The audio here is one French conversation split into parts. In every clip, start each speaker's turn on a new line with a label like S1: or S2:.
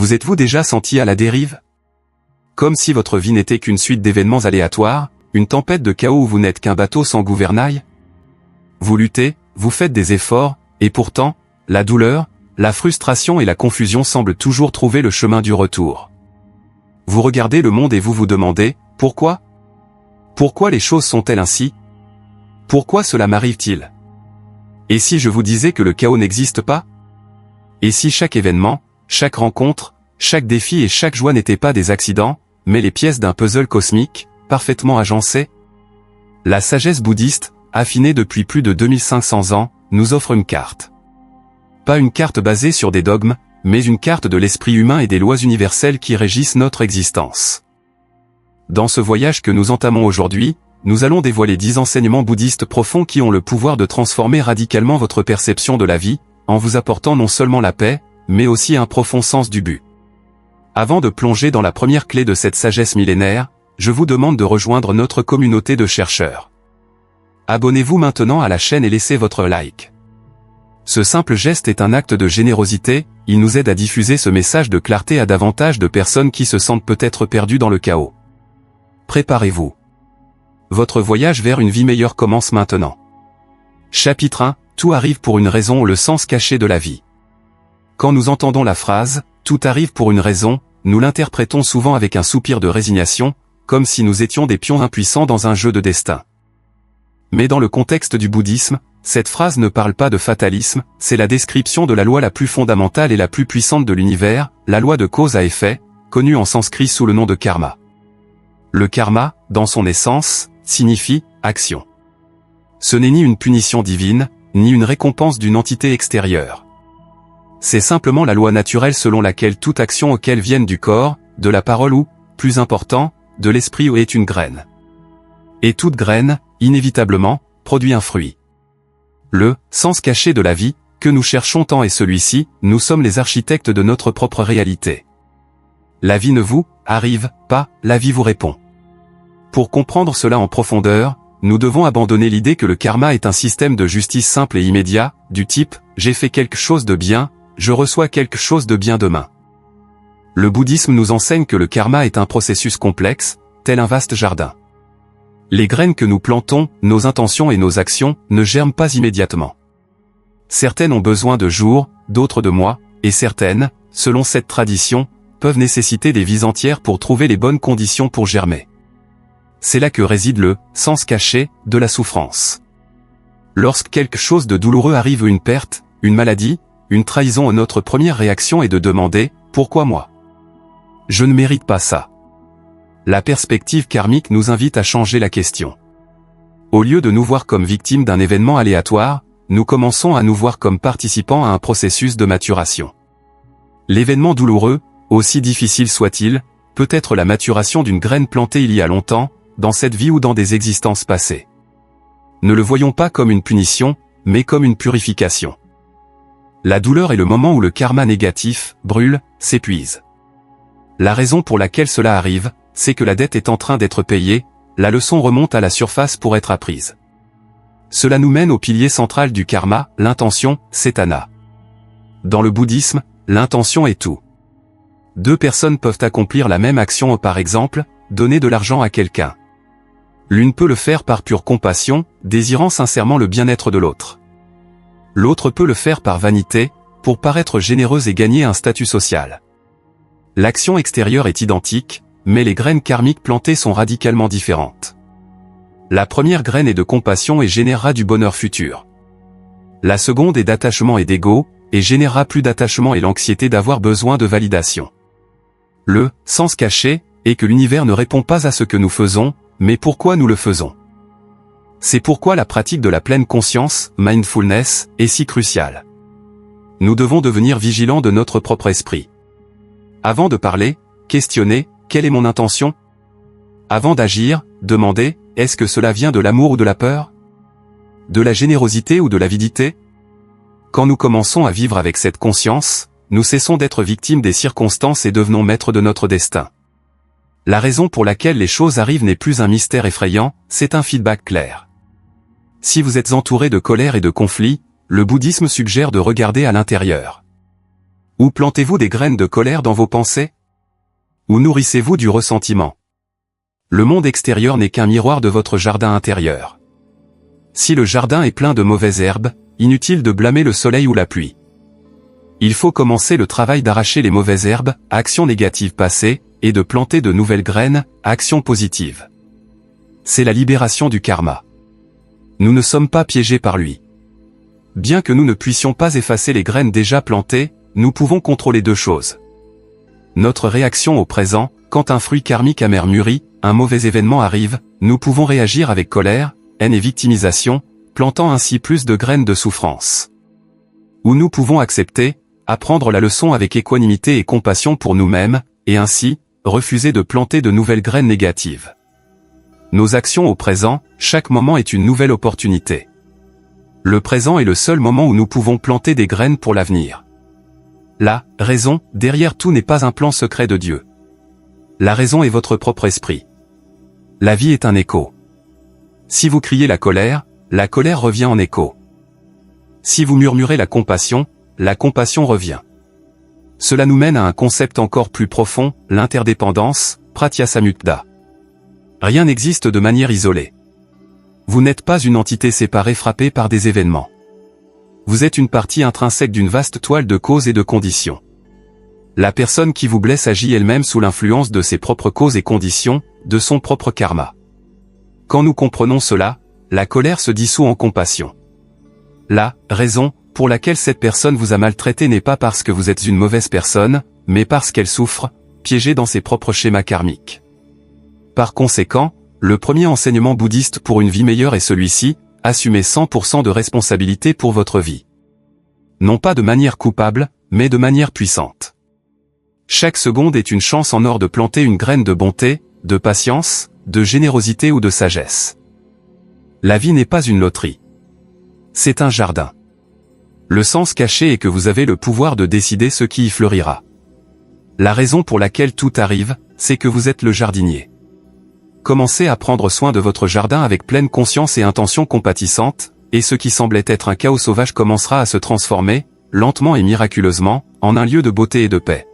S1: Vous êtes-vous déjà senti à la dérive? Comme si votre vie n'était qu'une suite d'événements aléatoires, une tempête de chaos où vous n'êtes qu'un bateau sans gouvernail? Vous luttez, vous faites des efforts, et pourtant, la douleur, la frustration et la confusion semblent toujours trouver le chemin du retour. Vous regardez le monde et vous vous demandez, pourquoi? Pourquoi les choses sont-elles ainsi? Pourquoi cela m'arrive-t-il? Et si je vous disais que le chaos n'existe pas? Et si chaque événement, chaque rencontre, chaque défi et chaque joie n'étaient pas des accidents, mais les pièces d'un puzzle cosmique, parfaitement agencé? La sagesse bouddhiste, affinée depuis plus de 2500 ans, nous offre une carte. Pas une carte basée sur des dogmes, mais une carte de l'esprit humain et des lois universelles qui régissent notre existence. Dans ce voyage que nous entamons aujourd'hui, nous allons dévoiler 10 enseignements bouddhistes profonds qui ont le pouvoir de transformer radicalement votre perception de la vie, en vous apportant non seulement la paix, mais aussi un profond sens du but. Avant de plonger dans la première clé de cette sagesse millénaire, je vous demande de rejoindre notre communauté de chercheurs. Abonnez-vous maintenant à la chaîne et laissez votre like. Ce simple geste est un acte de générosité, il nous aide à diffuser ce message de clarté à davantage de personnes qui se sentent peut-être perdues dans le chaos. Préparez-vous. Votre voyage vers une vie meilleure commence maintenant. Chapitre 1, tout arrive pour une raison, le sens caché de la vie. Quand nous entendons la phrase « tout arrive pour une raison », nous l'interprétons souvent avec un soupir de résignation, comme si nous étions des pions impuissants dans un jeu de destin. Mais dans le contexte du bouddhisme, cette phrase ne parle pas de fatalisme, c'est la description de la loi la plus fondamentale et la plus puissante de l'univers, la loi de cause à effet, connue en sanskrit sous le nom de karma. Le karma, dans son essence, signifie « action ». Ce n'est ni une punition divine, ni une récompense d'une entité extérieure. C'est simplement la loi naturelle selon laquelle toute action auquel vienne du corps, de la parole ou, plus important, de l'esprit est une graine. Et toute graine, inévitablement, produit un fruit. Le sens caché de la vie, que nous cherchons tant est celui-ci, nous sommes les architectes de notre propre réalité. La vie ne vous arrive pas, la vie vous répond. Pour comprendre cela en profondeur, nous devons abandonner l'idée que le karma est un système de justice simple et immédiat, du type « j'ai fait quelque chose de bien, je reçois quelque chose de bien demain ». Le bouddhisme nous enseigne que le karma est un processus complexe, tel un vaste jardin. Les graines que nous plantons, nos intentions et nos actions, ne germent pas immédiatement. Certaines ont besoin de jours, d'autres de mois, et certaines, selon cette tradition, peuvent nécessiter des vies entières pour trouver les bonnes conditions pour germer. C'est là que réside le sens caché de la souffrance. Lorsque quelque chose de douloureux arrive, une perte, une maladie, une trahison, notre première réaction est de demander « Pourquoi moi ? Je ne mérite pas ça ». La perspective karmique nous invite à changer la question. Au lieu de nous voir comme victimes d'un événement aléatoire, nous commençons à nous voir comme participants à un processus de maturation. L'événement douloureux, aussi difficile soit-il, peut être la maturation d'une graine plantée il y a longtemps, dans cette vie ou dans des existences passées. Ne le voyons pas comme une punition, mais comme une purification. La douleur est le moment où le karma négatif brûle, s'épuise. La raison pour laquelle cela arrive, c'est que la dette est en train d'être payée, la leçon remonte à la surface pour être apprise. Cela nous mène au pilier central du karma, l'intention, cetana. Dans le bouddhisme, l'intention est tout. Deux personnes peuvent accomplir la même action, par exemple, donner de l'argent à quelqu'un. L'une peut le faire par pure compassion, désirant sincèrement le bien-être de l'autre. L'autre peut le faire par vanité, pour paraître généreuse et gagner un statut social. L'action extérieure est identique, mais les graines karmiques plantées sont radicalement différentes. La première graine est de compassion et générera du bonheur futur. La seconde est d'attachement et d'ego, et générera plus d'attachement et l'anxiété d'avoir besoin de validation. Le sens caché est que l'univers ne répond pas à ce que nous faisons, mais pourquoi nous le faisons. C'est pourquoi la pratique de la pleine conscience, mindfulness, est si cruciale. Nous devons devenir vigilants de notre propre esprit. Avant de parler, questionnez, quelle est mon intention? Avant d'agir, demandez, est-ce que cela vient de l'amour ou de la peur? De la générosité ou de l'avidité? Quand nous commençons à vivre avec cette conscience, nous cessons d'être victimes des circonstances et devenons maîtres de notre destin. La raison pour laquelle les choses arrivent n'est plus un mystère effrayant, c'est un feedback clair. Si vous êtes entouré de colère et de conflits, le bouddhisme suggère de regarder à l'intérieur. Ou plantez-vous des graines de colère dans vos pensées? Ou nourrissez-vous du ressentiment? Le monde extérieur n'est qu'un miroir de votre jardin intérieur. Si le jardin est plein de mauvaises herbes, inutile de blâmer le soleil ou la pluie. Il faut commencer le travail d'arracher les mauvaises herbes, actions négatives passées, et de planter de nouvelles graines, actions positives. C'est la libération du karma. Nous ne sommes pas piégés par lui. Bien que nous ne puissions pas effacer les graines déjà plantées, nous pouvons contrôler deux choses. Notre réaction au présent, quand un fruit karmique amer mûrit, un mauvais événement arrive, nous pouvons réagir avec colère, haine et victimisation, plantant ainsi plus de graines de souffrance. Ou nous pouvons accepter, apprendre la leçon avec équanimité et compassion pour nous-mêmes, et ainsi, refuser de planter de nouvelles graines négatives. Nos actions au présent, chaque moment est une nouvelle opportunité. Le présent est le seul moment où nous pouvons planter des graines pour l'avenir. La raison, derrière tout n'est pas un plan secret de Dieu. La raison est votre propre esprit. La vie est un écho. Si vous criez la colère revient en écho. Si vous murmurez la compassion revient. Cela nous mène à un concept encore plus profond, l'interdépendance, Pratyasamutta. Rien n'existe de manière isolée. Vous n'êtes pas une entité séparée frappée par des événements. Vous êtes une partie intrinsèque d'une vaste toile de causes et de conditions. La personne qui vous blesse agit elle-même sous l'influence de ses propres causes et conditions, de son propre karma. Quand nous comprenons cela, la colère se dissout en compassion. La raison pour laquelle cette personne vous a maltraité n'est pas parce que vous êtes une mauvaise personne, mais parce qu'elle souffre, piégée dans ses propres schémas karmiques. Par conséquent, le premier enseignement bouddhiste pour une vie meilleure est celui-ci, assumez 100% de responsabilité pour votre vie. Non pas de manière coupable, mais de manière puissante. Chaque seconde est une chance en or de planter une graine de bonté, de patience, de générosité ou de sagesse. La vie n'est pas une loterie. C'est un jardin. Le sens caché est que vous avez le pouvoir de décider ce qui y fleurira. La raison pour laquelle tout arrive, c'est que vous êtes le jardinier. Commencez à prendre soin de votre jardin avec pleine conscience et intention compatissante, et ce qui semblait être un chaos sauvage commencera à se transformer, lentement et miraculeusement, en un lieu de beauté et de paix.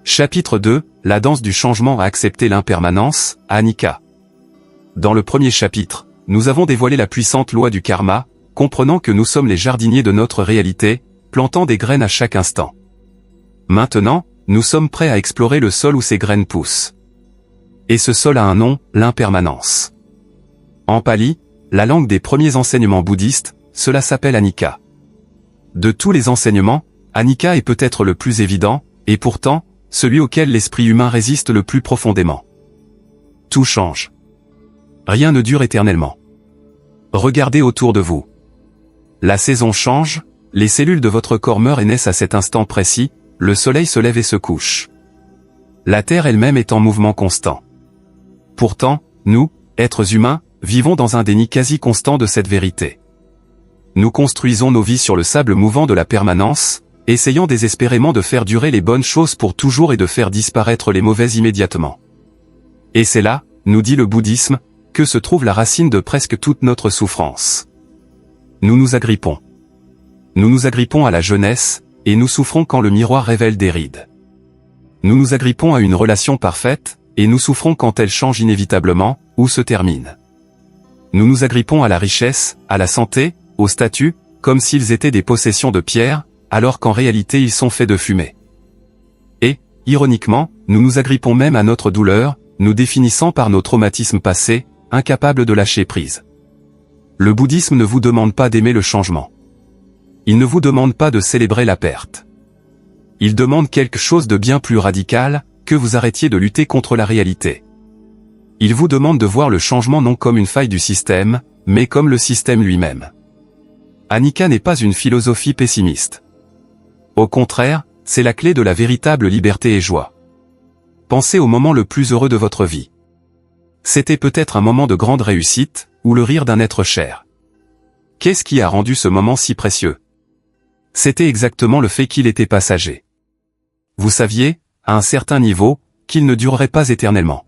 S1: Chapitre 2, la danse du changement à accepter l'impermanence, Anicca. Dans le premier chapitre, nous avons dévoilé la puissante loi du karma, comprenant que nous sommes les jardiniers de notre réalité, plantant des graines à chaque instant. Maintenant, nous sommes prêts à explorer le sol où ces graines poussent. Et ce sol a un nom, l'impermanence. En pali, la langue des premiers enseignements bouddhistes, cela s'appelle Anicca. De tous les enseignements, Anicca est peut-être le plus évident, et pourtant, celui auquel l'esprit humain résiste le plus profondément. Tout change. Rien ne dure éternellement. Regardez autour de vous. La saison change, les cellules de votre corps meurent et naissent à cet instant précis, le soleil se lève et se couche. La Terre elle-même est en mouvement constant. Pourtant, nous, êtres humains, vivons dans un déni quasi constant de cette vérité. Nous construisons nos vies sur le sable mouvant de la permanence, essayant désespérément de faire durer les bonnes choses pour toujours et de faire disparaître les mauvaises immédiatement. Et c'est là, nous dit le bouddhisme, que se trouve la racine de presque toute notre souffrance. Nous nous agrippons. Nous nous agrippons à la jeunesse, et nous souffrons quand le miroir révèle des rides. Nous nous agrippons à une relation parfaite, et nous souffrons quand elle change inévitablement, ou se termine. Nous nous agrippons à la richesse, à la santé, au statut, comme s'ils étaient des possessions de pierre, alors qu'en réalité ils sont faits de fumée. Et, ironiquement, nous nous agrippons même à notre douleur, nous définissant par nos traumatismes passés, incapables de lâcher prise. Le bouddhisme ne vous demande pas d'aimer le changement. Il ne vous demande pas de célébrer la perte. Il demande quelque chose de bien plus radical, que vous arrêtiez de lutter contre la réalité. Il vous demande de voir le changement non comme une faille du système, mais comme le système lui-même. Anicca n'est pas une philosophie pessimiste. Au contraire, c'est la clé de la véritable liberté et joie. Pensez au moment le plus heureux de votre vie. C'était peut-être un moment de grande réussite, ou le rire d'un être cher. Qu'est-ce qui a rendu ce moment si précieux? C'était exactement le fait qu'il était passager. Vous saviez, à un certain niveau, qu'il ne durerait pas éternellement.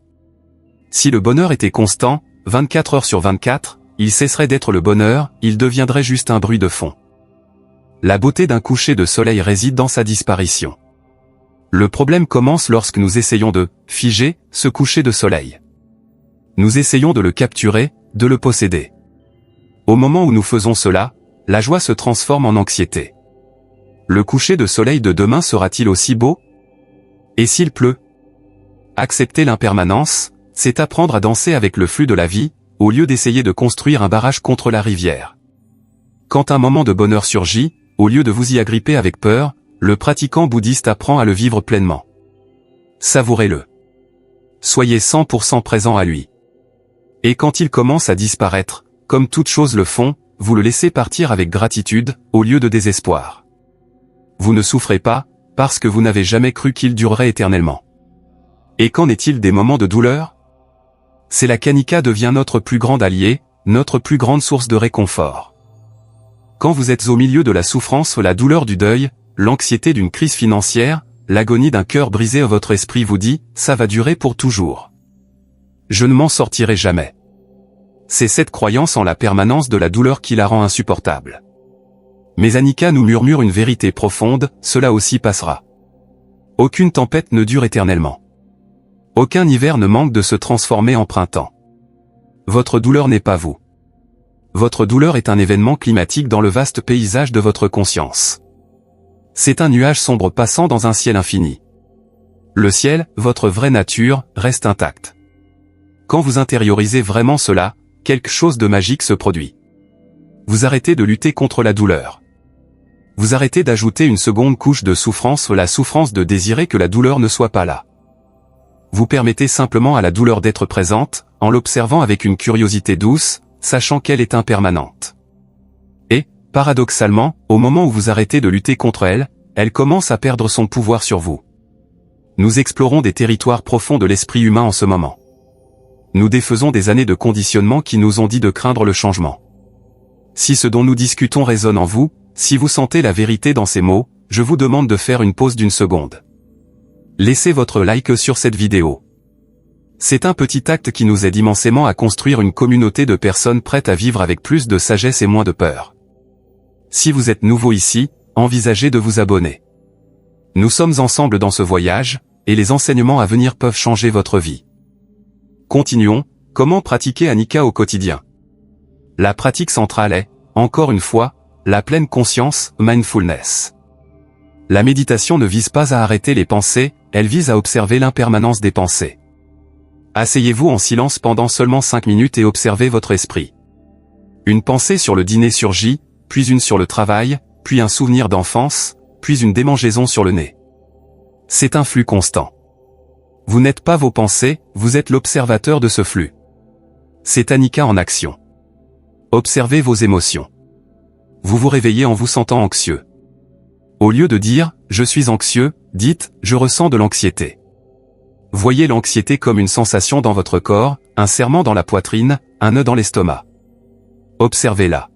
S1: Si le bonheur était constant, 24 heures sur 24, il cesserait d'être le bonheur, il deviendrait juste un bruit de fond. La beauté d'un coucher de soleil réside dans sa disparition. Le problème commence lorsque nous essayons de figer ce coucher de soleil. Nous essayons de le capturer, de le posséder. Au moment où nous faisons cela, la joie se transforme en anxiété. Le coucher de soleil de demain sera-t-il aussi beau? Et s'il pleut? Accepter l'impermanence, c'est apprendre à danser avec le flux de la vie, au lieu d'essayer de construire un barrage contre la rivière. Quand un moment de bonheur surgit, au lieu de vous y agripper avec peur, le pratiquant bouddhiste apprend à le vivre pleinement. Savourez-le. Soyez 100% présent à lui. Et quand il commence à disparaître, comme toutes choses le font, vous le laissez partir avec gratitude, au lieu de désespoir. Vous ne souffrez pas, parce que vous n'avez jamais cru qu'il durerait éternellement. Et qu'en est-il des moments de douleur? C'est la Kanika devient notre plus grande alliée, notre plus grande source de réconfort. Quand vous êtes au milieu de la souffrance, la douleur du deuil, l'anxiété d'une crise financière, l'agonie d'un cœur brisé, votre esprit vous dit, ça va durer pour toujours. Je ne m'en sortirai jamais. C'est cette croyance en la permanence de la douleur qui la rend insupportable. Mais Anika nous murmure une vérité profonde, cela aussi passera. Aucune tempête ne dure éternellement. Aucun hiver ne manque de se transformer en printemps. Votre douleur n'est pas vous. Votre douleur est un événement climatique dans le vaste paysage de votre conscience. C'est un nuage sombre passant dans un ciel infini. Le ciel, votre vraie nature, reste intacte. Quand vous intériorisez vraiment cela, quelque chose de magique se produit. Vous arrêtez de lutter contre la douleur. Vous arrêtez d'ajouter une seconde couche de souffrance, la souffrance de désirer que la douleur ne soit pas là. Vous permettez simplement à la douleur d'être présente, en l'observant avec une curiosité douce, sachant qu'elle est impermanente. Et, paradoxalement, au moment où vous arrêtez de lutter contre elle, elle commence à perdre son pouvoir sur vous. Nous explorons des territoires profonds de l'esprit humain en ce moment. Nous défaisons des années de conditionnement qui nous ont dit de craindre le changement. Si ce dont nous discutons résonne en vous, si vous sentez la vérité dans ces mots, je vous demande de faire une pause d'une seconde. Laissez votre like sur cette vidéo. C'est un petit acte qui nous aide immensément à construire une communauté de personnes prêtes à vivre avec plus de sagesse et moins de peur. Si vous êtes nouveau ici, envisagez de vous abonner. Nous sommes ensemble dans ce voyage, et les enseignements à venir peuvent changer votre vie. Continuons, comment pratiquer Anika au quotidien? La pratique centrale est, encore une fois, la pleine conscience, mindfulness. La méditation ne vise pas à arrêter les pensées, elle vise à observer l'impermanence des pensées. Asseyez-vous en silence pendant seulement 5 minutes et observez votre esprit. Une pensée sur le dîner surgit, puis une sur le travail, puis un souvenir d'enfance, puis une démangeaison sur le nez. C'est un flux constant. Vous n'êtes pas vos pensées, vous êtes l'observateur de ce flux. C'est Anika en action. Observez vos émotions. Vous vous réveillez en vous sentant anxieux. Au lieu de dire « je suis anxieux », dites « je ressens de l'anxiété ». Voyez l'anxiété comme une sensation dans votre corps, un serrement dans la poitrine, un nœud dans l'estomac. Observez-la.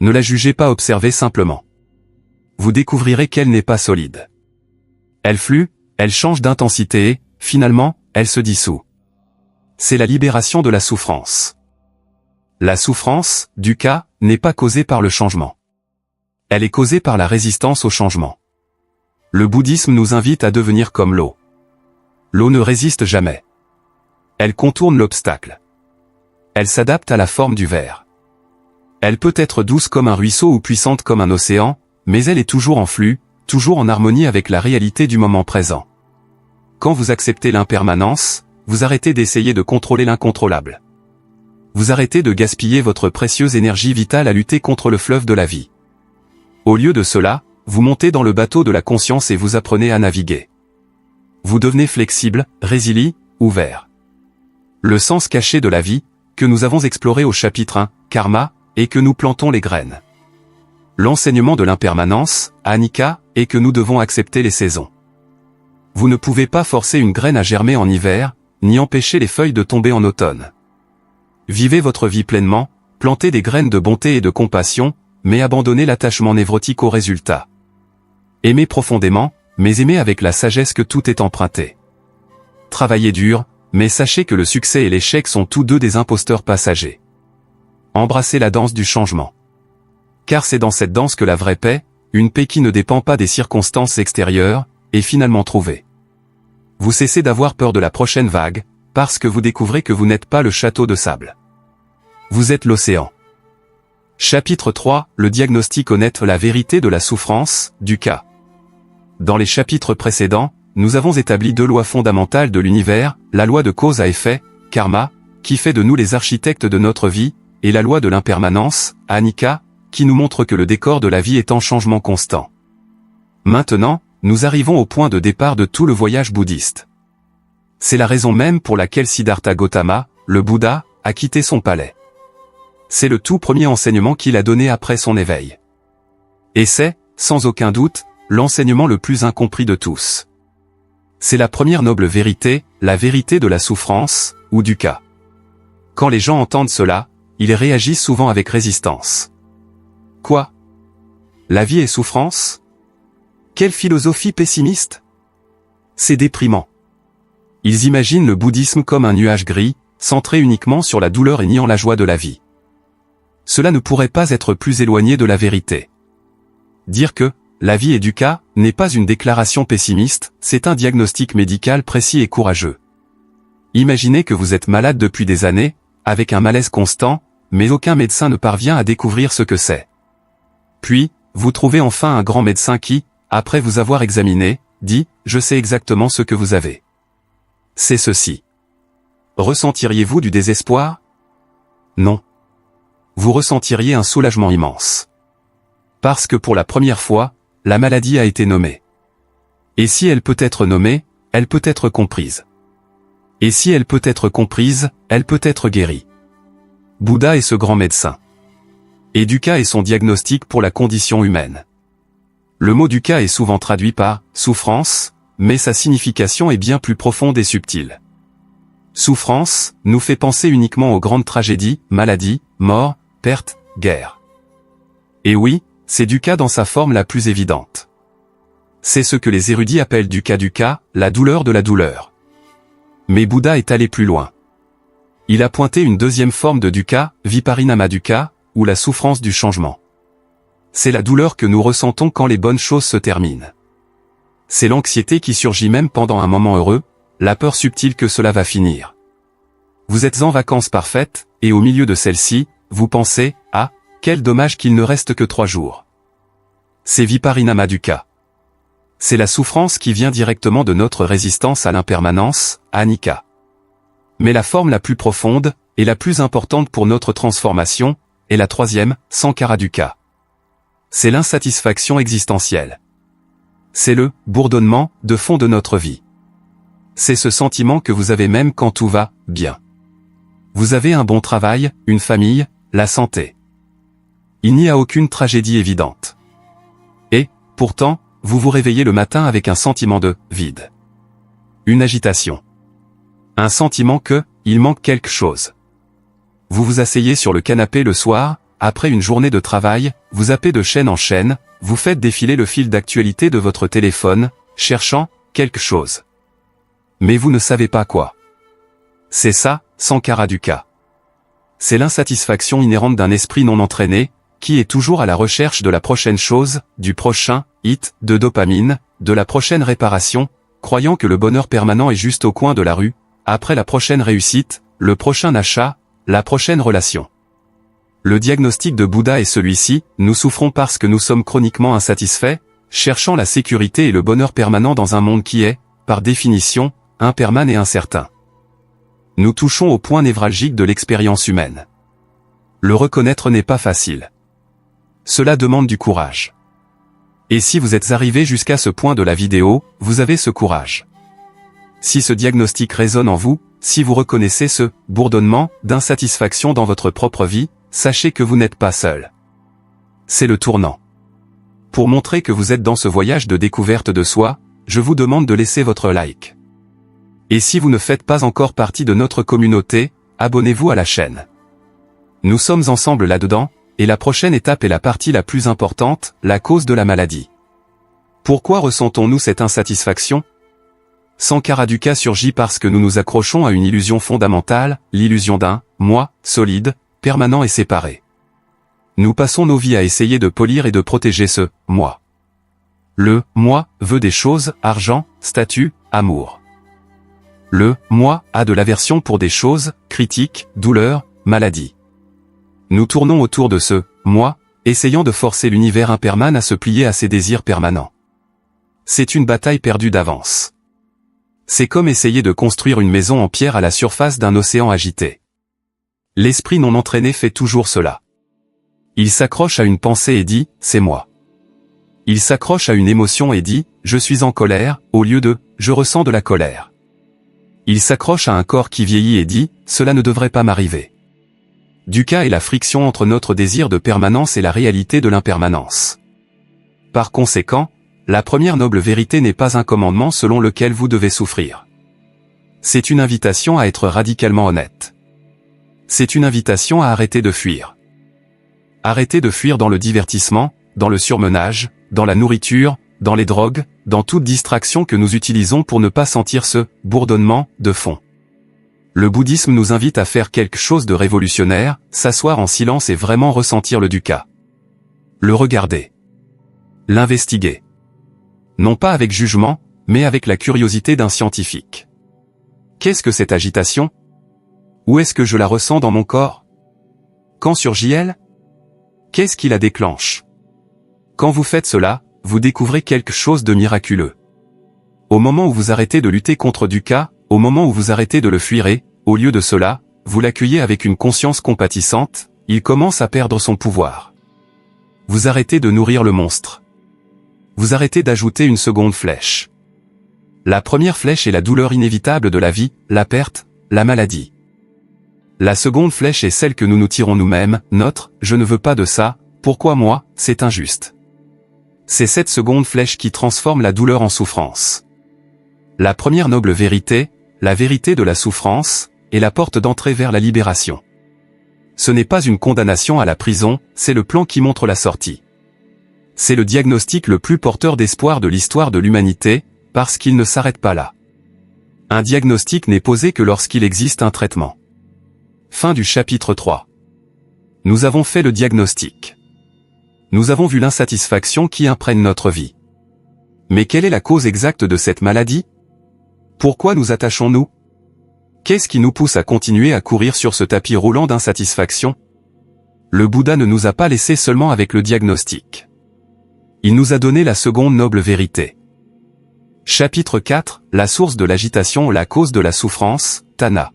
S1: Ne la jugez pas, observez simplement. Vous découvrirez qu'elle n'est pas solide. Elle flue, elle change d'intensité et, finalement, elle se dissout. C'est la libération de la souffrance. La souffrance, du cas, n'est pas causée par le changement. Elle est causée par la résistance au changement. Le bouddhisme nous invite à devenir comme l'eau. L'eau ne résiste jamais. Elle contourne l'obstacle. Elle s'adapte à la forme du verre. Elle peut être douce comme un ruisseau ou puissante comme un océan, mais elle est toujours en flux, toujours en harmonie avec la réalité du moment présent. Quand vous acceptez l'impermanence, vous arrêtez d'essayer de contrôler l'incontrôlable. Vous arrêtez de gaspiller votre précieuse énergie vitale à lutter contre le fleuve de la vie. Au lieu de cela, vous montez dans le bateau de la conscience et vous apprenez à naviguer. Vous devenez flexible, résilient, ouvert. Le sens caché de la vie, que nous avons exploré au chapitre 1, Karma, et que nous plantons les graines. L'enseignement de l'impermanence, Anika, est que nous devons accepter les saisons. Vous ne pouvez pas forcer une graine à germer en hiver, ni empêcher les feuilles de tomber en automne. Vivez votre vie pleinement, plantez des graines de bonté et de compassion, mais abandonnez l'attachement névrotique au résultat. Aimez profondément, mais aimez avec la sagesse que tout est emprunté. Travaillez dur, mais sachez que le succès et l'échec sont tous deux des imposteurs passagers. Embrassez la danse du changement. car c'est dans cette danse que la vraie paix, une paix qui ne dépend pas des circonstances extérieures, est finalement trouvée. Vous cessez d'avoir peur de la prochaine vague, parce que vous découvrez que vous n'êtes pas le château de sable. Vous êtes l'océan. Chapitre 3, le diagnostic honnête, la vérité de la souffrance, du cas. Dans les chapitres précédents, nous avons établi 2 lois fondamentales de l'univers, la loi de cause à effet, karma, qui fait de nous les architectes de notre vie, et la loi de l'impermanence, anicca, qui nous montre que le décor de la vie est en changement constant. Maintenant, nous arrivons au point de départ de tout le voyage bouddhiste. C'est la raison même pour laquelle Siddhartha Gautama, le Bouddha, a quitté son palais. C'est le tout premier enseignement qu'il a donné après son éveil. Et c'est, sans aucun doute, l'enseignement le plus incompris de tous. C'est la première noble vérité, la vérité de la souffrance, ou du cas. Quand les gens entendent cela, ils réagissent souvent avec résistance. Quoi? La vie est souffrance? Quelle philosophie pessimiste? C'est déprimant. Ils imaginent le bouddhisme comme un nuage gris, centré uniquement sur la douleur et niant la joie de la vie. Cela ne pourrait pas être plus éloigné de la vérité. Dire que la vie est dukkha n'est pas une déclaration pessimiste, c'est un diagnostic médical précis et courageux. Imaginez que vous êtes malade depuis des années, avec un malaise constant, mais aucun médecin ne parvient à découvrir ce que c'est. Puis, vous trouvez enfin un grand médecin qui, après vous avoir examiné, dit « Je sais exactement ce que vous avez ». C'est ceci. Ressentiriez-vous du désespoir? Non. Vous ressentiriez un soulagement immense. Parce que pour la première fois, la maladie a été nommée. Et si elle peut être nommée, elle peut être comprise. Et si elle peut être comprise, elle peut être guérie. Bouddha est ce grand médecin. Et dukkha est son diagnostic pour la condition humaine. Le mot dukkha est souvent traduit par « souffrance », mais sa signification est bien plus profonde et subtile. Souffrance nous fait penser uniquement aux grandes tragédies, maladies, morts, pertes, guerres. Et oui, c'est dukkha dans sa forme la plus évidente. C'est ce que les érudits appellent dukkha, la douleur de la douleur. Mais Bouddha est allé plus loin. Il a pointé une deuxième forme de dukkha, viparinama dukkha, ou la souffrance du changement. C'est la douleur que nous ressentons quand les bonnes choses se terminent. C'est l'anxiété qui surgit même pendant un moment heureux, la peur subtile que cela va finir. Vous êtes en vacances parfaites, et au milieu de celle-ci, vous pensez « Ah, quel dommage qu'il ne reste que 3 jours ». C'est viparinama dukkha. C'est la souffrance qui vient directement de notre résistance à l'impermanence, anicca. Mais la forme la plus profonde, et la plus importante pour notre transformation, est la troisième, sankhara dukkha. C'est l'insatisfaction existentielle. C'est le bourdonnement de fond de notre vie. C'est ce sentiment que vous avez même quand tout va bien. Vous avez un bon travail, une famille, la santé. Il n'y a aucune tragédie évidente. Et, pourtant, vous vous réveillez le matin avec un sentiment de vide. Une agitation. Un sentiment que, il manque quelque chose. Vous vous asseyez sur le canapé le soir, après une journée de travail, vous zappez de chaîne en chaîne, vous faites défiler le fil d'actualité de votre téléphone, cherchant quelque chose. Mais vous ne savez pas quoi. C'est ça, sankhara dukkha. C'est l'insatisfaction inhérente d'un esprit non entraîné, qui est toujours à la recherche de la prochaine chose, du prochain hit, de dopamine, de la prochaine réparation, croyant que le bonheur permanent est juste au coin de la rue, après la prochaine réussite, le prochain achat, la prochaine relation. Le diagnostic de Bouddha est celui-ci, nous souffrons parce que nous sommes chroniquement insatisfaits, cherchant la sécurité et le bonheur permanent dans un monde qui est, par définition, impermanent et incertain. Nous touchons au point névralgique de l'expérience humaine. Le reconnaître n'est pas facile. Cela demande du courage. Et si vous êtes arrivé jusqu'à ce point de la vidéo, vous avez ce courage. Si ce diagnostic résonne en vous, si vous reconnaissez ce bourdonnement d'insatisfaction dans votre propre vie, sachez que vous n'êtes pas seul. C'est le tournant. Pour montrer que vous êtes dans ce voyage de découverte de soi, je vous demande de laisser votre like. Et si vous ne faites pas encore partie de notre communauté, abonnez-vous à la chaîne. Nous sommes ensemble là-dedans, et la prochaine étape est la partie la plus importante, la cause de la maladie. Pourquoi ressentons-nous cette insatisfaction? Sankhara dukkha surgit parce que nous nous accrochons à une illusion fondamentale, l'illusion d'un « moi » solide, permanent et séparé. Nous passons nos vies à essayer de polir et de protéger ce « moi ». Le « moi » veut des choses, argent, statut, amour. Le « moi » a de l'aversion pour des choses, critiques, douleurs, maladies. Nous tournons autour de ce « moi », essayant de forcer l'univers impermanent à se plier à ses désirs permanents. C'est une bataille perdue d'avance. C'est comme essayer de construire une maison en pierre à la surface d'un océan agité. L'esprit non entraîné fait toujours cela. Il s'accroche à une pensée et dit « c'est moi ». Il s'accroche à une émotion et dit « je suis en colère » au lieu de « je ressens de la colère ». Il s'accroche à un corps qui vieillit et dit « cela ne devrait pas m'arriver ». Dukkha est la friction entre notre désir de permanence et la réalité de l'impermanence. Par conséquent, la première noble vérité n'est pas un commandement selon lequel vous devez souffrir. C'est une invitation à être radicalement honnête. C'est une invitation à arrêter de fuir. Arrêtez de fuir dans le divertissement, dans le surmenage, dans la nourriture, dans les drogues, dans toute distraction que nous utilisons pour ne pas sentir ce bourdonnement de fond. Le bouddhisme nous invite à faire quelque chose de révolutionnaire, s'asseoir en silence et vraiment ressentir le dukkha. Le regarder. L'investiguer. Non pas avec jugement, mais avec la curiosité d'un scientifique. Qu'est-ce que cette agitation? Où est-ce que je la ressens dans mon corps? Quand surgit-elle? Qu'est-ce qui la déclenche? Quand vous faites cela, vous découvrez quelque chose de miraculeux. Au moment où vous arrêtez de lutter contre dukkha, au moment où vous arrêtez de le fuir et, au lieu de cela, vous l'accueillez avec une conscience compatissante, il commence à perdre son pouvoir. Vous arrêtez de nourrir le monstre. Vous arrêtez d'ajouter une seconde flèche. La première flèche est la douleur inévitable de la vie, la perte, la maladie. La seconde flèche est celle que nous nous tirons nous-mêmes, notre « je ne veux pas de ça, pourquoi moi, c'est injuste ». C'est cette seconde flèche qui transforme la douleur en souffrance. La première noble vérité, la vérité de la souffrance, est la porte d'entrée vers la libération. Ce n'est pas une condamnation à la prison, c'est le plan qui montre la sortie. C'est le diagnostic le plus porteur d'espoir de l'histoire de l'humanité, parce qu'il ne s'arrête pas là. Un diagnostic n'est posé que lorsqu'il existe un traitement. Fin du chapitre 3. Nous avons fait le diagnostic. Nous avons vu l'insatisfaction qui imprègne notre vie. Mais quelle est la cause exacte de cette maladie? Pourquoi nous attachons-nous? Qu'est-ce qui nous pousse à continuer à courir sur ce tapis roulant d'insatisfaction? Le Bouddha ne nous a pas laissé seulement avec le diagnostic. Il nous a donné la seconde noble vérité. Chapitre 4, la source de l'agitation, la cause de la souffrance, Tanha.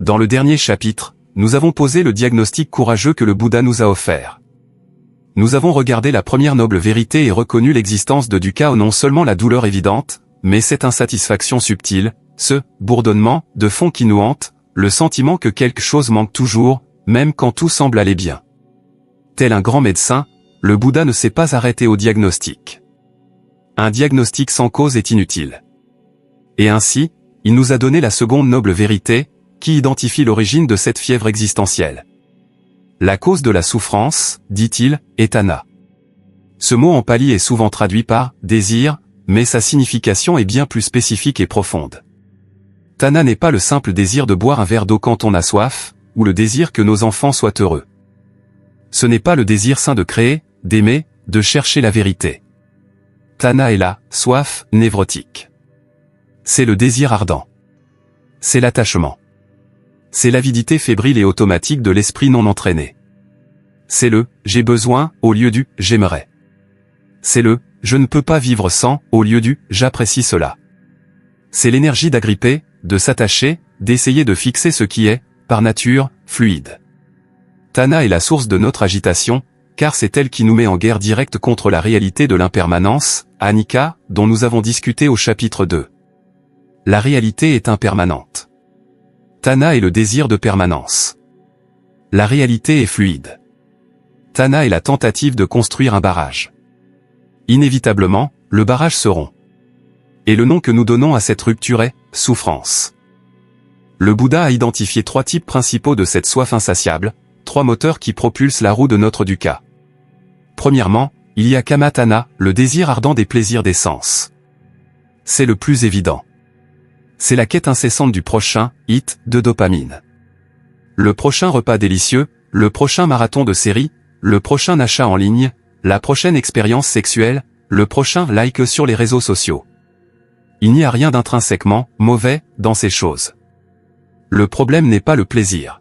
S1: Dans le dernier chapitre, nous avons posé le diagnostic courageux que le Bouddha nous a offert. Nous avons regardé la première noble vérité et reconnu l'existence de dukkha, non seulement la douleur évidente, mais cette insatisfaction subtile, ce bourdonnement de fond qui nous hante, le sentiment que quelque chose manque toujours, même quand tout semble aller bien. Tel un grand médecin, le Bouddha ne s'est pas arrêté au diagnostic. Un diagnostic sans cause est inutile. Et ainsi, il nous a donné la seconde noble vérité, qui identifie l'origine de cette fièvre existentielle. La cause de la souffrance, dit-il, est Tanha. Ce mot en pali est souvent traduit par « désir », mais sa signification est bien plus spécifique et profonde. Tanha n'est pas le simple désir de boire un verre d'eau quand on a soif, ou le désir que nos enfants soient heureux. Ce n'est pas le désir sain de créer, d'aimer, de chercher la vérité. Tanha est la soif névrotique. C'est le désir ardent. C'est l'attachement. C'est l'avidité fébrile et automatique de l'esprit non entraîné. C'est le « j'ai besoin » au lieu du « j'aimerais ». C'est le « je ne peux pas vivre sans » au lieu du « j'apprécie cela ». C'est l'énergie d'agripper, de s'attacher, d'essayer de fixer ce qui est, par nature, fluide. Tanha est la source de notre agitation, car c'est elle qui nous met en guerre directe contre la réalité de l'impermanence, Anicca, dont nous avons discuté au chapitre 2. La réalité est impermanente. Tanha est le désir de permanence. La réalité est fluide. Tanha est la tentative de construire un barrage. Inévitablement, le barrage se rompt. Et le nom que nous donnons à cette rupture est « souffrance ». Le Bouddha a identifié 3 types principaux de cette soif insatiable, 3 moteurs qui propulsent la roue de notre dukkha. Premièrement, il y a Kama Tanha, le désir ardent des plaisirs des sens. C'est le plus évident. C'est la quête incessante du prochain hit de dopamine. Le prochain repas délicieux, le prochain marathon de série, le prochain achat en ligne, la prochaine expérience sexuelle, le prochain like sur les réseaux sociaux. Il n'y a rien d'intrinsèquement mauvais dans ces choses. Le problème n'est pas le plaisir.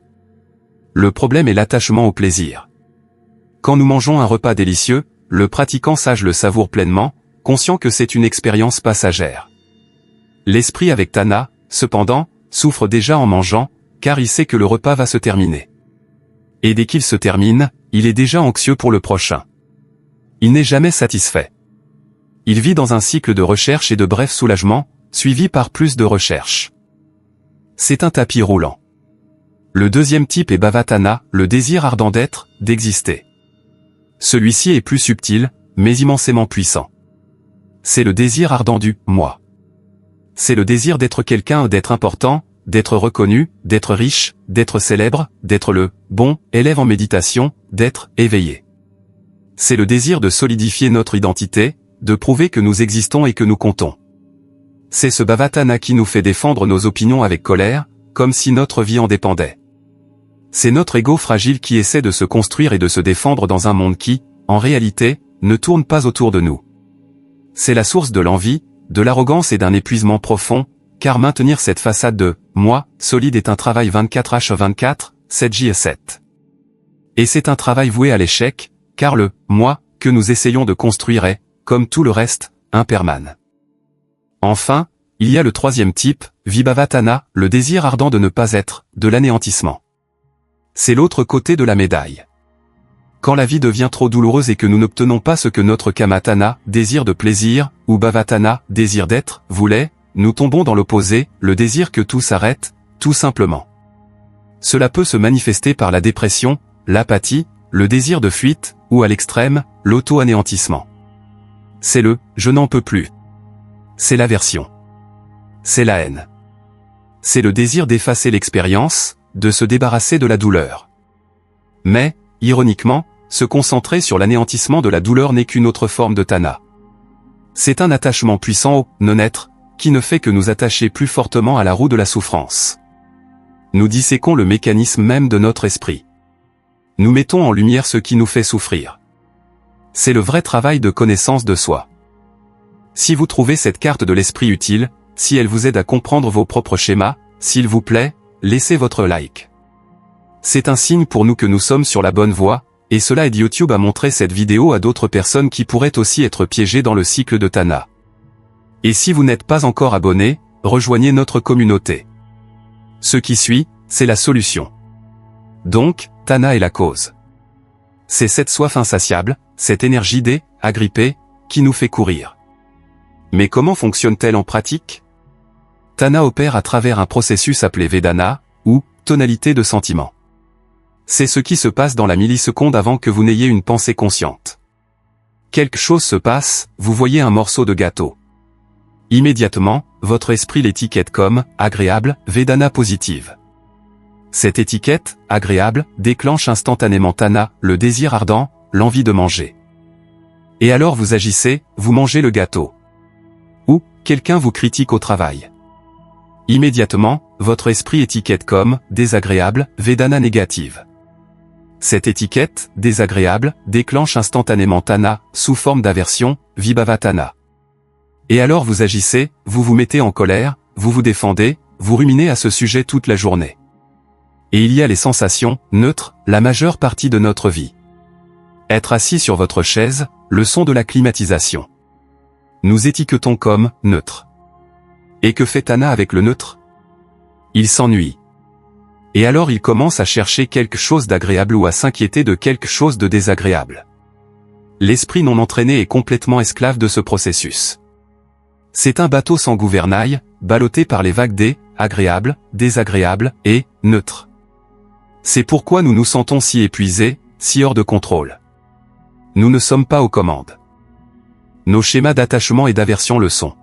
S1: Le problème est l'attachement au plaisir. Quand nous mangeons un repas délicieux, le pratiquant sage le savoure pleinement, conscient que c'est une expérience passagère. L'esprit avec Tana, cependant, souffre déjà en mangeant, car il sait que le repas va se terminer. Et dès qu'il se termine, il est déjà anxieux pour le prochain. Il n'est jamais satisfait. Il vit dans un cycle de recherche et de bref soulagement, suivi par plus de recherche. C'est un tapis roulant. Le deuxième type est Bhavatana, le désir ardent d'être, d'exister. Celui-ci est plus subtil, mais immensément puissant. C'est le désir ardent du « moi ». C'est le désir d'être quelqu'un, d'être important, d'être reconnu, d'être riche, d'être célèbre, d'être le « bon » élève en méditation, d'être éveillé. C'est le désir de solidifier notre identité, de prouver que nous existons et que nous comptons. C'est ce Bhavatana qui nous fait défendre nos opinions avec colère, comme si notre vie en dépendait. C'est notre ego fragile qui essaie de se construire et de se défendre dans un monde qui, en réalité, ne tourne pas autour de nous. C'est la source de l'envie, de l'arrogance et d'un épuisement profond, car maintenir cette façade de « moi » solide est un travail 24h24, 7j7. Et c'est un travail voué à l'échec, car le « moi » que nous essayons de construire est, comme tout le reste, impermanent. Enfin, il y a le troisième type, Vibhavatana, le désir ardent de ne pas être, de l'anéantissement. C'est l'autre côté de la médaille. Quand la vie devient trop douloureuse et que nous n'obtenons pas ce que notre Kamatana, désir de plaisir, ou Bhavatana, désir d'être, voulait, nous tombons dans l'opposé, le désir que tout s'arrête, tout simplement. Cela peut se manifester par la dépression, l'apathie, le désir de fuite, ou à l'extrême, l'auto-anéantissement. C'est le « je n'en peux plus ». C'est l'aversion. C'est la haine. C'est le désir d'effacer l'expérience, de se débarrasser de la douleur. Mais, ironiquement, se concentrer sur l'anéantissement de la douleur n'est qu'une autre forme de Tana. C'est un attachement puissant au « non-être » qui ne fait que nous attacher plus fortement à la roue de la souffrance. Nous disséquons le mécanisme même de notre esprit. Nous mettons en lumière ce qui nous fait souffrir. C'est le vrai travail de connaissance de soi. Si vous trouvez cette carte de l'esprit utile, si elle vous aide à comprendre vos propres schémas, s'il vous plaît, laissez votre like. C'est un signe pour nous que nous sommes sur la bonne voie, et cela aide YouTube à montrer cette vidéo à d'autres personnes qui pourraient aussi être piégées dans le cycle de Tana. Et si vous n'êtes pas encore abonné, rejoignez notre communauté. Ce qui suit, c'est la solution. Donc, Tana est la cause. C'est cette soif insatiable, cette énergie agrippée, qui nous fait courir. Mais comment fonctionne-t-elle en pratique? Tana opère à travers un processus appelé Vedana, ou tonalité de sentiment. C'est ce qui se passe dans la milliseconde avant que vous n'ayez une pensée consciente. Quelque chose se passe, vous voyez un morceau de gâteau. Immédiatement, votre esprit l'étiquette comme « agréable », Vedana positive. Cette étiquette, agréable, déclenche instantanément Tana, le désir ardent, l'envie de manger. Et alors vous agissez, vous mangez le gâteau. Ou, quelqu'un vous critique au travail. Immédiatement, votre esprit étiquette comme « désagréable », Vedana négative. Cette étiquette, désagréable, déclenche instantanément Tana, sous forme d'aversion, Vibhavatana. Et alors vous agissez, vous vous mettez en colère, vous vous défendez, vous ruminez à ce sujet toute la journée. Et il y a les sensations, neutres, la majeure partie de notre vie. Être assis sur votre chaise, le son de la climatisation. Nous étiquetons comme « neutre ». Et que fait Tana avec le neutre? Il s'ennuie. Et alors il commence à chercher quelque chose d'agréable ou à s'inquiéter de quelque chose de désagréable. L'esprit non entraîné est complètement esclave de ce processus. C'est un bateau sans gouvernail, ballotté par les vagues agréables, désagréables et neutres. C'est pourquoi nous nous sentons si épuisés, si hors de contrôle. Nous ne sommes pas aux commandes. Nos schémas d'attachement et d'aversion le sont.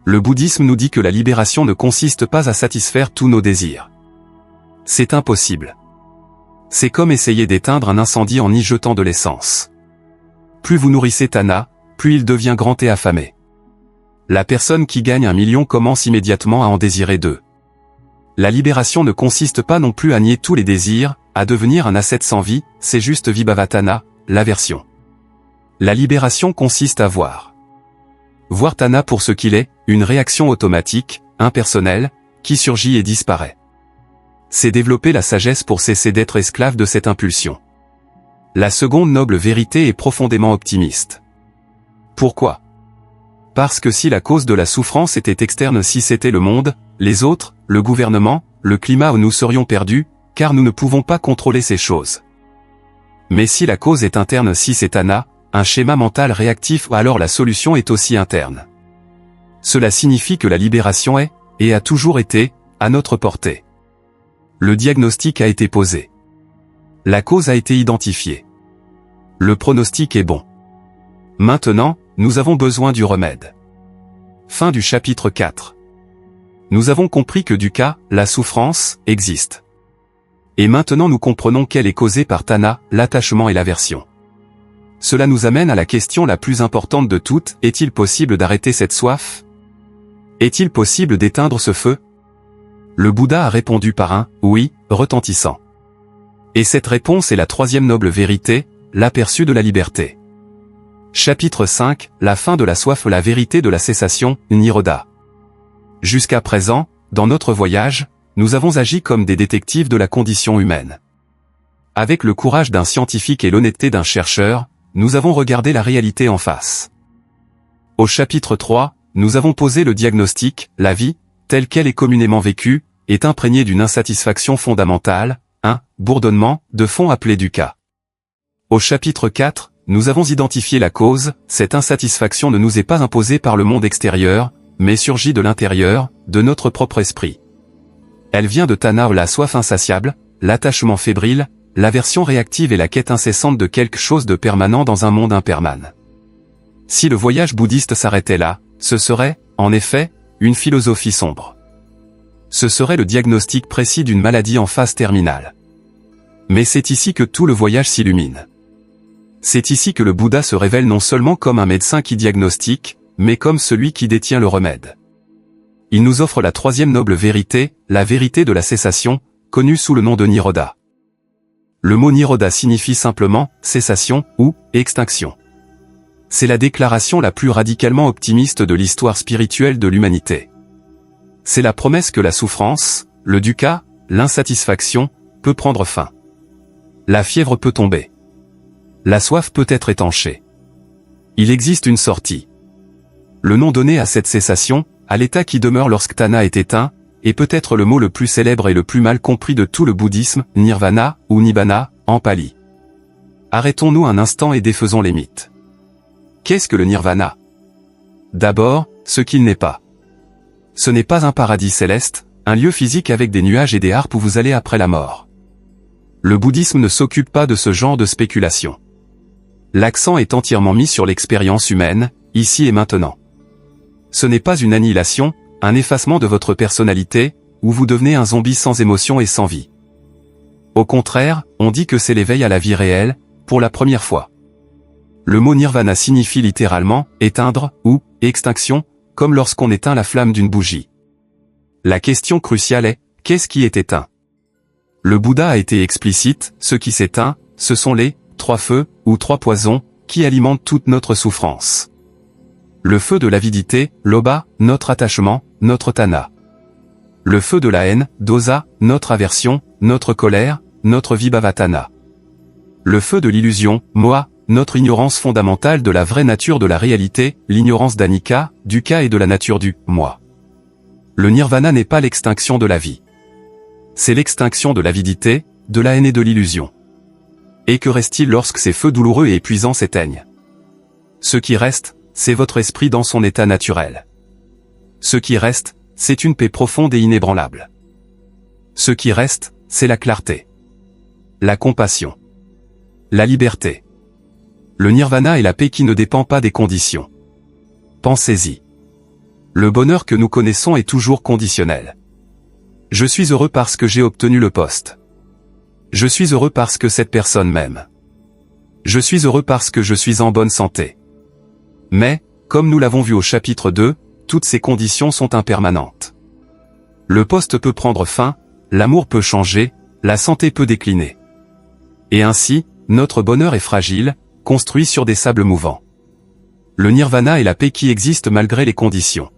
S1: Le bouddhisme nous dit que la libération ne consiste pas à satisfaire tous nos désirs. C'est impossible. C'est comme essayer d'éteindre un incendie en y jetant de l'essence. Plus vous nourrissez Tana, plus il devient grand et affamé. La personne qui gagne 1 million commence immédiatement à en désirer 2. La libération ne consiste pas non plus à nier tous les désirs, à devenir un ascète sans vie, c'est juste Vibhavatana, l'aversion. La libération consiste à voir Tana pour ce qu'il est, une réaction automatique, impersonnelle, qui surgit et disparaît. C'est développer la sagesse pour cesser d'être esclave de cette impulsion. La seconde noble vérité est profondément optimiste. Pourquoi? Parce que si la cause de la souffrance était externe, si c'était le monde, les autres, le gouvernement, le climat, nous serions perdus, car nous ne pouvons pas contrôler ces choses. Mais si la cause est interne, si c'est Tana, un schéma mental réactif, alors la solution est aussi interne. Cela signifie que la libération est, et a toujours été, à notre portée. Le diagnostic a été posé. La cause a été identifiée. Le pronostic est bon. Maintenant, nous avons besoin du remède. Fin du chapitre 4. Nous avons compris que dukkha, la souffrance, existe. Et maintenant nous comprenons qu'elle est causée par Tana, l'attachement et l'aversion. Cela nous amène à la question la plus importante de toutes, est-il possible d'arrêter cette soif? Est-il possible d'éteindre ce feu? Le Bouddha a répondu par un « oui » retentissant. Et cette réponse est la troisième noble vérité, l'aperçu de la liberté. Chapitre 5, la fin de la soif, la vérité de la cessation, Nirodha. Jusqu'à présent, dans notre voyage, nous avons agi comme des détectives de la condition humaine. Avec le courage d'un scientifique et l'honnêteté d'un chercheur, nous avons regardé la réalité en face. Au chapitre 3, nous avons posé le diagnostic, la vie, telle qu'elle est communément vécue, est imprégnée d'une insatisfaction fondamentale, un bourdonnement de fond appelé dukkha. Au chapitre 4, nous avons identifié la cause, cette insatisfaction ne nous est pas imposée par le monde extérieur, mais surgit de l'intérieur, de notre propre esprit. Elle vient de Tana, la soif insatiable, l'attachement fébrile, l'aversion réactive et la quête incessante de quelque chose de permanent dans un monde impermanent. Si le voyage bouddhiste s'arrêtait là, ce serait, en effet, une philosophie sombre. Ce serait le diagnostic précis d'une maladie en phase terminale. Mais c'est ici que tout le voyage s'illumine. C'est ici que le Bouddha se révèle non seulement comme un médecin qui diagnostique, mais comme celui qui détient le remède. Il nous offre la troisième noble vérité, la vérité de la cessation, connue sous le nom de Nirodha. Le mot Nirodha signifie simplement « cessation » ou « extinction ». C'est la déclaration la plus radicalement optimiste de l'histoire spirituelle de l'humanité. C'est la promesse que la souffrance, le dukkha, l'insatisfaction, peut prendre fin. La fièvre peut tomber. La soif peut être étanchée. Il existe une sortie. Le nom donné à cette cessation, à l'état qui demeure lorsque Tana est éteint, est peut-être le mot le plus célèbre et le plus mal compris de tout le bouddhisme, nirvana, ou nibbana, en pali. Arrêtons-nous un instant et défaisons les mythes. Qu'est-ce que le nirvana? D'abord, ce qu'il n'est pas. Ce n'est pas un paradis céleste, un lieu physique avec des nuages et des harpes où vous allez après la mort. Le bouddhisme ne s'occupe pas de ce genre de spéculation. L'accent est entièrement mis sur l'expérience humaine, ici et maintenant. Ce n'est pas une annihilation, un effacement de votre personnalité, où vous devenez un zombie sans émotion et sans vie. Au contraire, on dit que c'est l'éveil à la vie réelle, pour la première fois. Le mot nirvana signifie littéralement « éteindre » ou « extinction », comme lorsqu'on éteint la flamme d'une bougie. La question cruciale est « qu'est-ce qui est éteint ?» Le Bouddha a été explicite, ce qui s'éteint, ce sont les « trois feux » ou « trois poisons » qui alimentent toute notre souffrance. Le feu de l'avidité, lobha, notre attachement, notre Tana. Le feu de la haine, dosa, notre aversion, notre colère, notre Vibhavatana. Le feu de l'illusion, moha, notre ignorance fondamentale de la vraie nature de la réalité, l'ignorance d'anika, dukkha et de la nature du moi. Le nirvana n'est pas l'extinction de la vie. C'est l'extinction de l'avidité, de la haine et de l'illusion. Et que reste-t-il lorsque ces feux douloureux et épuisants s'éteignent? Ce qui reste, c'est votre esprit dans son état naturel. Ce qui reste, c'est une paix profonde et inébranlable. Ce qui reste, c'est la clarté. La compassion. La liberté. Le nirvana est la paix qui ne dépend pas des conditions. Pensez-y. Le bonheur que nous connaissons est toujours conditionnel. Je suis heureux parce que j'ai obtenu le poste. Je suis heureux parce que cette personne m'aime. Je suis heureux parce que je suis en bonne santé. Mais, comme nous l'avons vu au chapitre 2, toutes ces conditions sont impermanentes. Le poste peut prendre fin, l'amour peut changer, la santé peut décliner. Et ainsi, notre bonheur est fragile, construit sur des sables mouvants. Le nirvana est la paix qui existe malgré les conditions.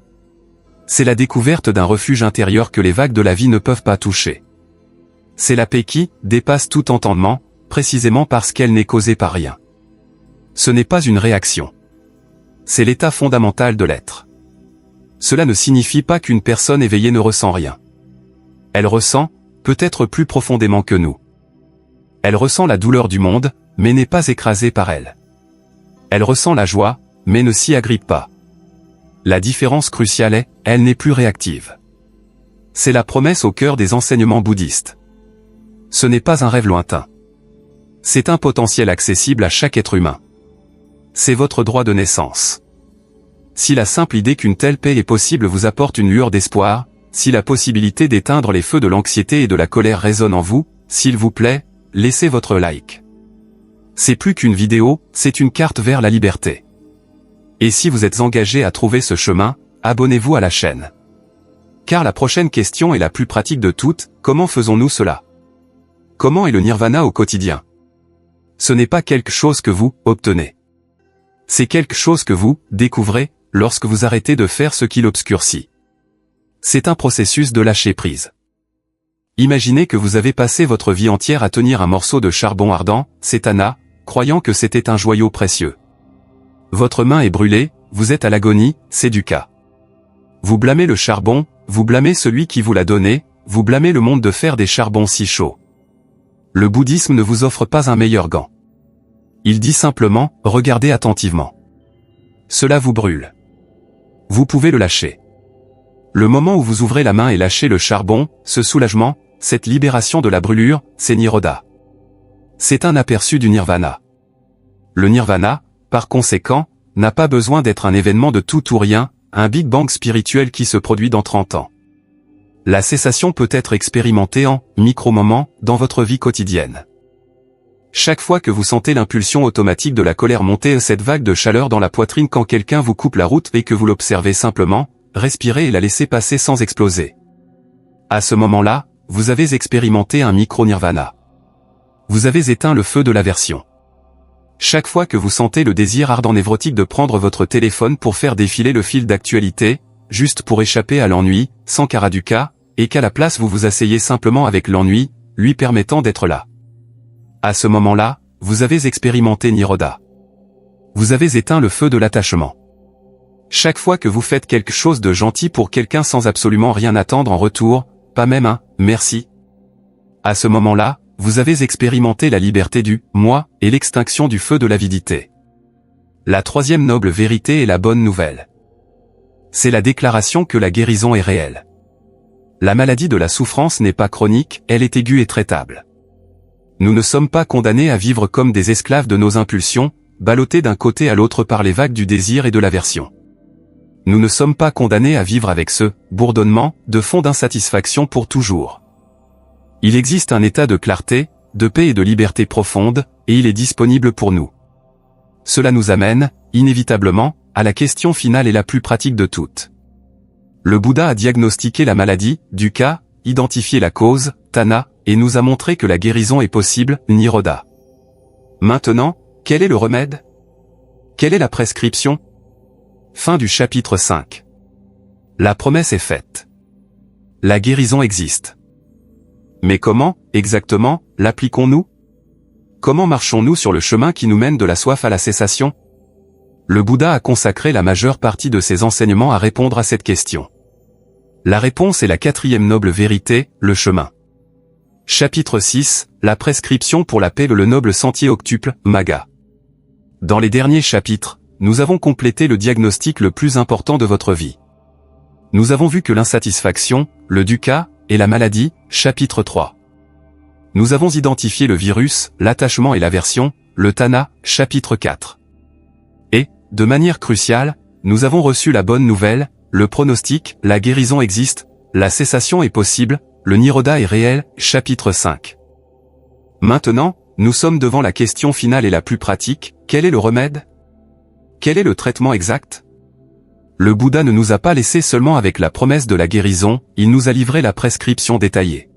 S1: C'est la découverte d'un refuge intérieur que les vagues de la vie ne peuvent pas toucher. C'est la paix qui dépasse tout entendement, précisément parce qu'elle n'est causée par rien. Ce n'est pas une réaction. C'est l'état fondamental de l'être. Cela ne signifie pas qu'une personne éveillée ne ressent rien. Elle ressent, peut-être plus profondément que nous. Elle ressent la douleur du monde, mais n'est pas écrasée par elle. Elle ressent la joie, mais ne s'y agrippe pas. La différence cruciale est, elle n'est plus réactive. C'est la promesse au cœur des enseignements bouddhistes. Ce n'est pas un rêve lointain. C'est un potentiel accessible à chaque être humain. C'est votre droit de naissance. Si la simple idée qu'une telle paix est possible vous apporte une lueur d'espoir, si la possibilité d'éteindre les feux de l'anxiété et de la colère résonne en vous, s'il vous plaît, laissez votre like. C'est plus qu'une vidéo, c'est une carte vers la liberté. Et si vous êtes engagé à trouver ce chemin, abonnez-vous à la chaîne. Car la prochaine question est la plus pratique de toutes, comment faisons-nous cela? Comment est le nirvana au quotidien? Ce n'est pas quelque chose que vous obtenez. C'est quelque chose que vous découvrez lorsque vous arrêtez de faire ce qui l'obscurcit. C'est un processus de lâcher prise. Imaginez que vous avez passé votre vie entière à tenir un morceau de charbon ardent, cétana, croyant que c'était un joyau précieux. Votre main est brûlée, vous êtes à l'agonie, c'est du cas. Vous blâmez le charbon, vous blâmez celui qui vous l'a donné, vous blâmez le monde de faire des charbons si chauds. Le bouddhisme ne vous offre pas un meilleur gant. Il dit simplement, regardez attentivement. Cela vous brûle. Vous pouvez le lâcher. Le moment où vous ouvrez la main et lâchez le charbon, ce soulagement, cette libération de la brûlure, c'est Nirodha. C'est un aperçu du nirvana. Le nirvana, par conséquent, n'a pas besoin d'être un événement de tout ou rien, un Big Bang spirituel qui se produit dans 30 ans. La cessation peut être expérimentée en micro-moments dans votre vie quotidienne. Chaque fois que vous sentez l'impulsion automatique de la colère monter, cette vague de chaleur dans la poitrine quand quelqu'un vous coupe la route et que vous l'observez simplement, respirez et la laissez passer sans exploser. À ce moment-là, vous avez expérimenté un micro-nirvana. Vous avez éteint le feu de l'aversion. Chaque fois que vous sentez le désir ardent névrotique de prendre votre téléphone pour faire défiler le fil d'actualité, juste pour échapper à l'ennui, sans karaduka, et qu'à la place vous vous asseyez simplement avec l'ennui, lui permettant d'être là. À ce moment-là, vous avez expérimenté Nirodha. Vous avez éteint le feu de l'attachement. Chaque fois que vous faites quelque chose de gentil pour quelqu'un sans absolument rien attendre en retour, pas même un « merci », à ce moment-là, vous avez expérimenté la liberté du « moi » et l'extinction du feu de l'avidité. La troisième noble vérité est la bonne nouvelle. C'est la déclaration que la guérison est réelle. La maladie de la souffrance n'est pas chronique, elle est aiguë et traitable. Nous ne sommes pas condamnés à vivre comme des esclaves de nos impulsions, ballottés d'un côté à l'autre par les vagues du désir et de l'aversion. Nous ne sommes pas condamnés à vivre avec ce bourdonnement de fond d'insatisfaction pour toujours. Il existe un état de clarté, de paix et de liberté profonde, et il est disponible pour nous. Cela nous amène, inévitablement, à la question finale et la plus pratique de toutes. Le Bouddha a diagnostiqué la maladie, dukkha, identifié la cause, tanha, et nous a montré que la guérison est possible, nirodha. Maintenant, quel est le remède? Quelle est la prescription? Fin du chapitre 5. La promesse est faite. La guérison existe. Mais comment, exactement, l'appliquons-nous? Comment marchons-nous sur le chemin qui nous mène de la soif à la cessation? Le Bouddha a consacré la majeure partie de ses enseignements à répondre à cette question. La réponse est la quatrième noble vérité, le chemin. Chapitre 6, la prescription pour la paix, le noble sentier octuple, Magga. Dans les derniers chapitres, nous avons complété le diagnostic le plus important de votre vie. Nous avons vu que l'insatisfaction, le dukkha, et la maladie, chapitre 3. Nous avons identifié le virus, l'attachement et l'aversion, le tanha, chapitre 4. Et, de manière cruciale, nous avons reçu la bonne nouvelle, le pronostic, la guérison existe, la cessation est possible, le nirodha est réel, chapitre 5. Maintenant, nous sommes devant la question finale et la plus pratique, quel est le remède? Quel est le traitement exact? Le Bouddha ne nous a pas laissé seulement avec la promesse de la guérison, il nous a livré la prescription détaillée.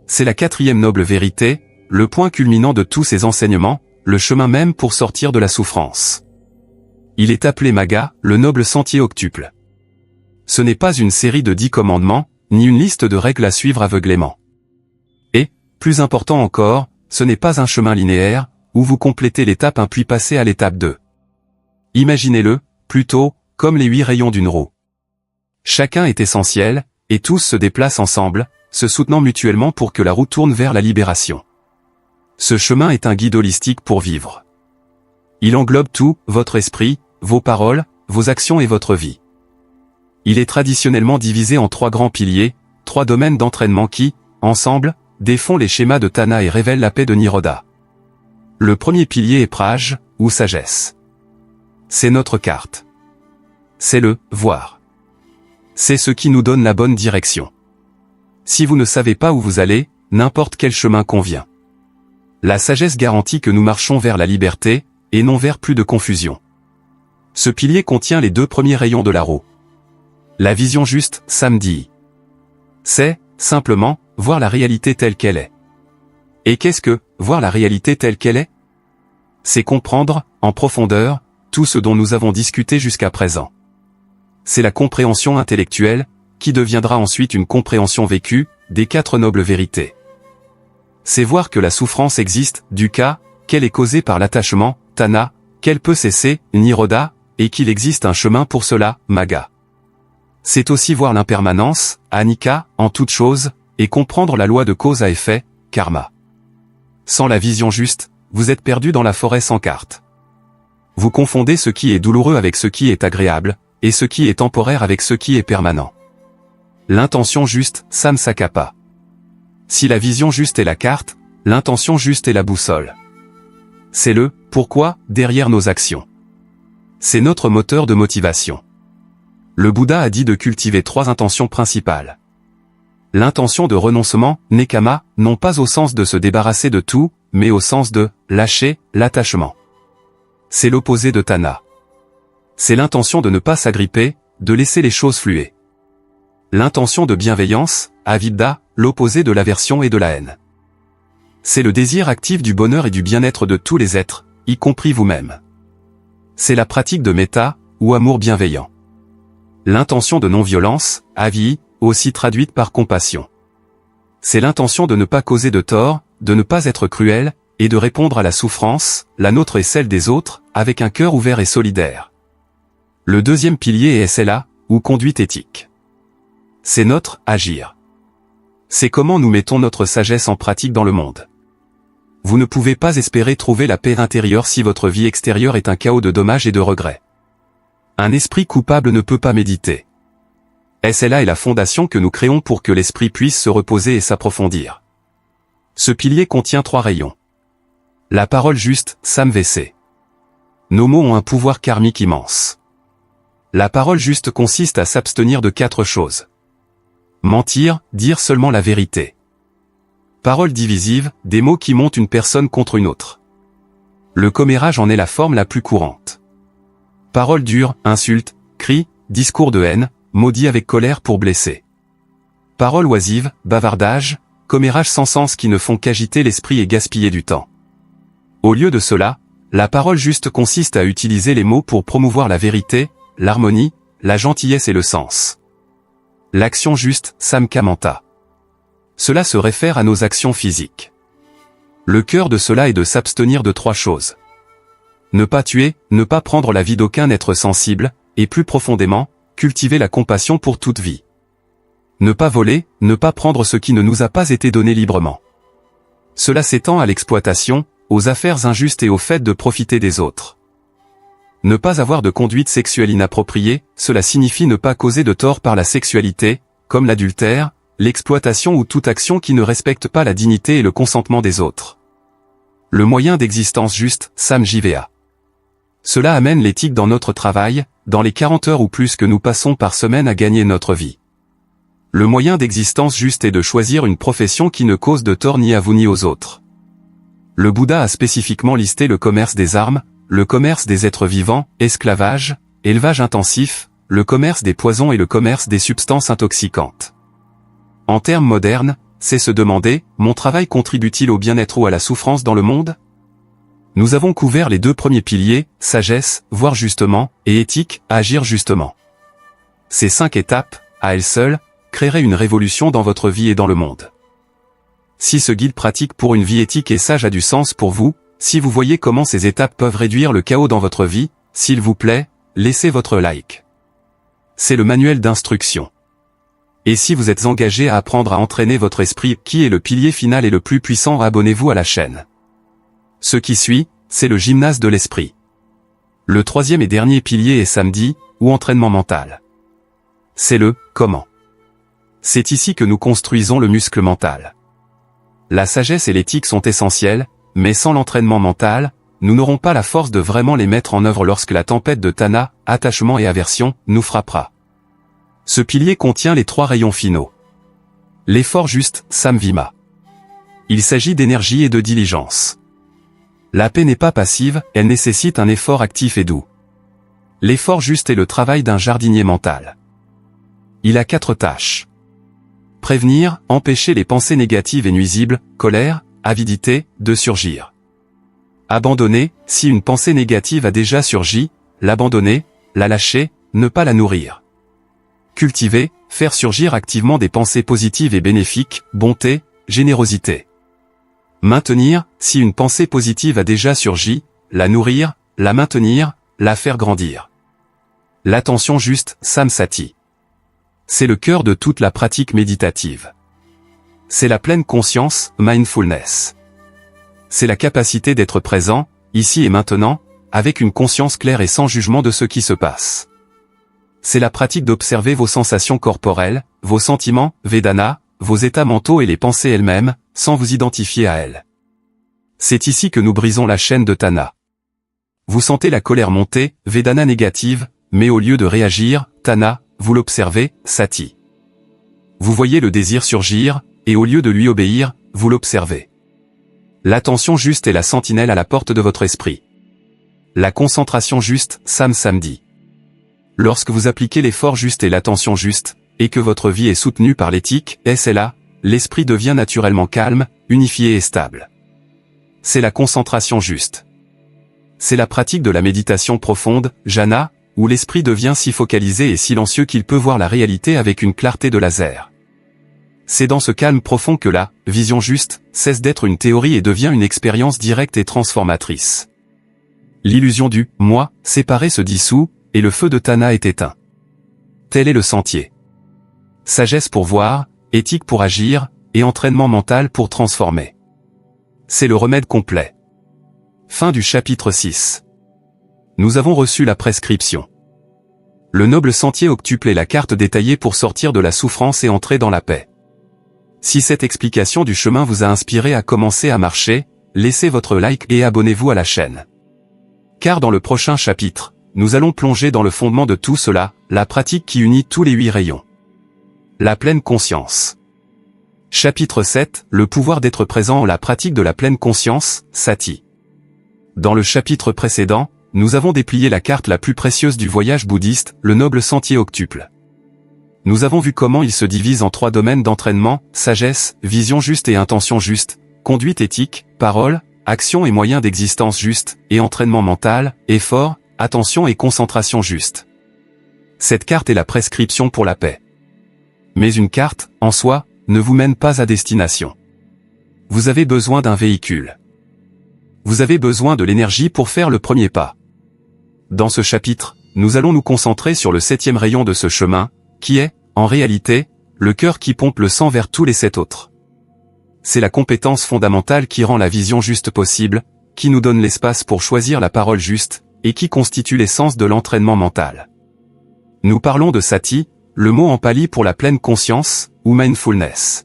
S1: C'est la quatrième noble vérité, le point culminant de tous ces enseignements, le chemin même pour sortir de la souffrance. Il est appelé Magga, le noble sentier octuple. Ce n'est pas une série de 10 commandements, ni une liste de règles à suivre aveuglément. Et, plus important encore, ce n'est pas un chemin linéaire, où vous complétez l'étape 1 puis passez à l'étape 2. Imaginez-le, plutôt, comme les 8 rayons d'une roue. Chacun est essentiel, et tous se déplacent ensemble, se soutenant mutuellement pour que la roue tourne vers la libération. Ce chemin est un guide holistique pour vivre. Il englobe tout, votre esprit, vos paroles, vos actions et votre vie. Il est traditionnellement divisé en 3 grands piliers, 3 domaines d'entraînement qui, ensemble, défont les schémas de Tana et révèlent la paix de Niroda. Le premier pilier est Praj, ou sagesse. C'est notre carte. C'est le « voir ». C'est ce qui nous donne la bonne direction. Si vous ne savez pas où vous allez, n'importe quel chemin convient. La sagesse garantit que nous marchons vers la liberté, et non vers plus de confusion. Ce pilier contient les 2 premiers rayons de la roue. La vision juste, samedi. C'est, simplement, voir la réalité telle qu'elle est. Et qu'est-ce que, voir la réalité telle qu'elle est? C'est comprendre, en profondeur, tout ce dont nous avons discuté jusqu'à présent. C'est la compréhension intellectuelle, qui deviendra ensuite une compréhension vécue, des 4 nobles vérités. C'est voir que la souffrance existe, du cas, qu'elle est causée par l'attachement, Tana, qu'elle peut cesser, Niroda, et qu'il existe un chemin pour cela, Magga. C'est aussi voir l'impermanence, Anicca, en toute chose, et comprendre la loi de cause à effet, Karma. Sans la vision juste, vous êtes perdu dans la forêt sans carte. Vous confondez ce qui est douloureux avec ce qui est agréable, et ce qui est temporaire avec ce qui est permanent. L'intention juste, Samsakapa. Si la vision juste est la carte, l'intention juste est la boussole. C'est le « pourquoi » derrière nos actions. C'est notre moteur de motivation. Le Bouddha a dit de cultiver 3 intentions principales. L'intention de renoncement, Nekama, non pas au sens de se débarrasser de tout, mais au sens de « lâcher », l'attachement. C'est l'opposé de Tana. C'est l'intention de ne pas s'agripper, de laisser les choses fluer. L'intention de bienveillance, Avidda, l'opposé de l'aversion et de la haine. C'est le désir actif du bonheur et du bien-être de tous les êtres, y compris vous-même. C'est la pratique de méta, ou amour bienveillant. L'intention de non-violence, Avi, aussi traduite par compassion. C'est l'intention de ne pas causer de tort, de ne pas être cruel, et de répondre à la souffrance, la nôtre et celle des autres, avec un cœur ouvert et solidaire. Le deuxième pilier est SLA, ou conduite éthique. C'est notre agir. C'est comment nous mettons notre sagesse en pratique dans le monde. Vous ne pouvez pas espérer trouver la paix intérieure si votre vie extérieure est un chaos de dommages et de regrets. Un esprit coupable ne peut pas méditer. SLA est la fondation que nous créons pour que l'esprit puisse se reposer et s'approfondir. Ce pilier contient 3 rayons. La parole juste, Samvc. Nos mots ont un pouvoir karmique immense. La parole juste consiste à s'abstenir de 4 choses. Mentir, dire seulement la vérité. Parole divisive, des mots qui montent une personne contre une autre. Le commérage en est la forme la plus courante. Parole dure, insulte, cri, discours de haine, maudit avec colère pour blesser. Parole oisive, bavardage, commérage sans sens qui ne font qu'agiter l'esprit et gaspiller du temps. Au lieu de cela, la parole juste consiste à utiliser les mots pour promouvoir la vérité, l'harmonie, la gentillesse et le sens. L'action juste, Samkamanta. Cela se réfère à nos actions physiques. Le cœur de cela est de s'abstenir de 3 choses. Ne pas tuer, ne pas prendre la vie d'aucun être sensible, et plus profondément, cultiver la compassion pour toute vie. Ne pas voler, ne pas prendre ce qui ne nous a pas été donné librement. Cela s'étend à l'exploitation, aux affaires injustes et au fait de profiter des autres. Ne pas avoir de conduite sexuelle inappropriée, cela signifie ne pas causer de tort par la sexualité, comme l'adultère, l'exploitation ou toute action qui ne respecte pas la dignité et le consentement des autres. Le moyen d'existence juste, Samjivea. Cela amène l'éthique dans notre travail, dans les 40 heures ou plus que nous passons par semaine à gagner notre vie. Le moyen d'existence juste est de choisir une profession qui ne cause de tort ni à vous ni aux autres. Le Bouddha a spécifiquement listé le commerce des armes, le commerce des êtres vivants, esclavage, élevage intensif, le commerce des poisons et le commerce des substances intoxicantes. En termes modernes, c'est se demander, mon travail contribue-t-il au bien-être ou à la souffrance dans le monde? Nous avons couvert les 2 premiers piliers, sagesse, voir justement, et éthique, agir justement. Ces 5 étapes, à elles seules, créeraient une révolution dans votre vie et dans le monde. Si ce guide pratique pour une vie éthique et sage a du sens pour vous, si vous voyez comment ces étapes peuvent réduire le chaos dans votre vie, s'il vous plaît, laissez votre like. C'est le manuel d'instruction. Et si vous êtes engagé à apprendre à entraîner votre esprit, qui est le pilier final et le plus puissant, abonnez-vous à la chaîne. Ce qui suit, c'est le gymnase de l'esprit. Le 3e et dernier pilier est samedi, ou entraînement mental. C'est le « comment ». C'est ici que nous construisons le muscle mental. La sagesse et l'éthique sont essentielles, mais sans l'entraînement mental, nous n'aurons pas la force de vraiment les mettre en œuvre lorsque la tempête de Tana, attachement et aversion, nous frappera. Ce pilier contient les 3 rayons finaux. L'effort juste, samvima. Il s'agit d'énergie et de diligence. La paix n'est pas passive, elle nécessite un effort actif et doux. L'effort juste est le travail d'un jardinier mental. Il a 4 tâches. Prévenir, empêcher les pensées négatives et nuisibles, colère, avidité, de surgir. Abandonner, si une pensée négative a déjà surgi, l'abandonner, la lâcher, ne pas la nourrir. Cultiver, faire surgir activement des pensées positives et bénéfiques, bonté, générosité. Maintenir, si une pensée positive a déjà surgi, la nourrir, la maintenir, la faire grandir. L'attention juste, samsati. C'est le cœur de toute la pratique méditative. C'est la pleine conscience, mindfulness. C'est la capacité d'être présent, ici et maintenant, avec une conscience claire et sans jugement de ce qui se passe. C'est la pratique d'observer vos sensations corporelles, vos sentiments, Vedana, vos états mentaux et les pensées elles-mêmes, sans vous identifier à elles. C'est ici que nous brisons la chaîne de Tana. Vous sentez la colère monter, Vedana négative, mais au lieu de réagir, Tana, vous l'observez, Sati. Vous voyez le désir surgir, et au lieu de lui obéir, vous l'observez. L'attention juste est la sentinelle à la porte de votre esprit. La concentration juste, samdi. Lorsque vous appliquez l'effort juste et l'attention juste, et que votre vie est soutenue par l'éthique, SLA, l'esprit devient naturellement calme, unifié et stable. C'est la concentration juste. C'est la pratique de la méditation profonde, jhana, où l'esprit devient si focalisé et silencieux qu'il peut voir la réalité avec une clarté de laser. C'est dans ce calme profond que la vision juste cesse d'être une théorie et devient une expérience directe et transformatrice. L'illusion du « moi » séparé se dissout, et le feu de Tana est éteint. Tel est le sentier. Sagesse pour voir, éthique pour agir, et entraînement mental pour transformer. C'est le remède complet. Fin du chapitre 6. Nous avons reçu la prescription. Le noble sentier octuple est la carte détaillée pour sortir de la souffrance et entrer dans la paix. Si cette explication du chemin vous a inspiré à commencer à marcher, laissez votre like et abonnez-vous à la chaîne. Car dans le prochain chapitre, nous allons plonger dans le fondement de tout cela, la pratique qui unit tous les 8 rayons. La pleine conscience. Chapitre 7, le pouvoir d'être présent en la pratique de la pleine conscience, Sati. Dans le chapitre précédent, nous avons déplié la carte la plus précieuse du voyage bouddhiste, le noble sentier octuple. Nous avons vu comment il se divise en 3 domaines d'entraînement, sagesse, vision juste et intention juste, conduite éthique, parole, action et moyens d'existence juste, et entraînement mental, effort, attention et concentration juste. Cette carte est la prescription pour la paix. Mais une carte, en soi, ne vous mène pas à destination. Vous avez besoin d'un véhicule. Vous avez besoin de l'énergie pour faire le premier pas. Dans ce chapitre, nous allons nous concentrer sur le 7e rayon de ce chemin, qui est, en réalité, le cœur qui pompe le sang vers tous les 7 autres. C'est la compétence fondamentale qui rend la vision juste possible, qui nous donne l'espace pour choisir la parole juste, et qui constitue l'essence de l'entraînement mental. Nous parlons de Sati, le mot en pali pour la pleine conscience, ou mindfulness.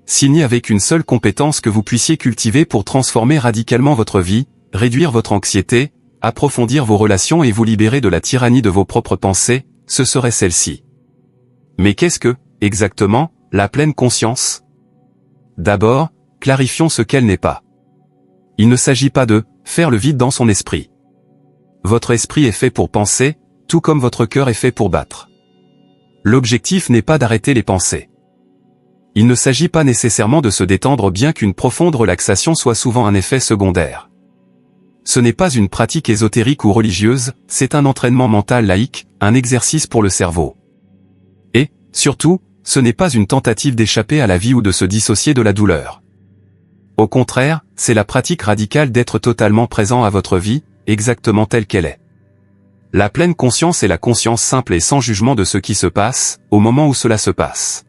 S1: S'il n'y avait qu'une seule compétence que vous puissiez cultiver pour transformer radicalement votre vie, réduire votre anxiété, approfondir vos relations et vous libérer de la tyrannie de vos propres pensées, ce serait celle-ci. Mais qu'est-ce que, exactement, la pleine conscience? D'abord, clarifions ce qu'elle n'est pas. Il ne s'agit pas de faire le vide dans son esprit. Votre esprit est fait pour penser, tout comme votre cœur est fait pour battre. L'objectif n'est pas d'arrêter les pensées. il ne s'agit pas nécessairement de se détendre bien qu'une profonde relaxation soit souvent un effet secondaire. Ce n'est pas une pratique ésotérique ou religieuse, c'est un entraînement mental laïque, un exercice pour le cerveau. Et, surtout, ce n'est pas une tentative d'échapper à la vie ou de se dissocier de la douleur. Au contraire, c'est la pratique radicale d'être totalement présent à votre vie, exactement telle qu'elle est. La pleine conscience est la conscience simple et sans jugement de ce qui se passe, au moment où cela se passe.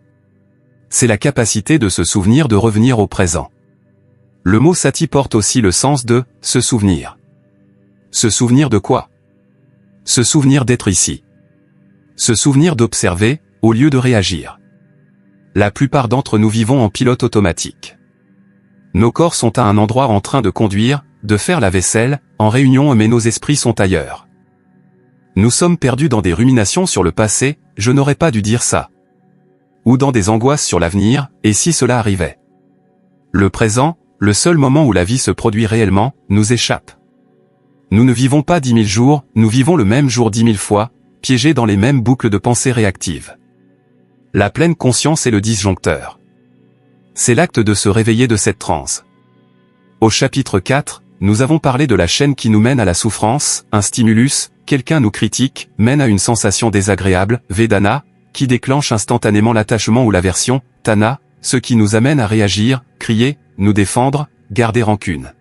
S1: C'est la capacité de se souvenir de revenir au présent. Le mot sati porte aussi le sens de « se souvenir ». Se souvenir de quoi? Se souvenir d'être ici. Se souvenir d'observer, au lieu de réagir. La plupart d'entre nous vivons en pilote automatique. Nos corps sont à un endroit en train de conduire, de faire la vaisselle, en réunion mais nos esprits sont ailleurs. Nous sommes perdus dans des ruminations sur le passé, je n'aurais pas dû dire ça. Ou dans des angoisses sur l'avenir, et si cela arrivait. Le présent, le seul moment où la vie se produit réellement, nous échappe. Nous ne vivons pas 10 000 jours, nous vivons le même jour 10 000 fois, piégés dans les mêmes boucles de pensée réactives. La pleine conscience est le disjoncteur. C'est l'acte de se réveiller de cette transe. Au chapitre 4, nous avons parlé de la chaîne qui nous mène à la souffrance, un stimulus, quelqu'un nous critique, mène à une sensation désagréable, Vedana, qui déclenche instantanément l'attachement ou l'aversion, Tana, ce qui nous amène à réagir, crier, nous défendre, garder rancune.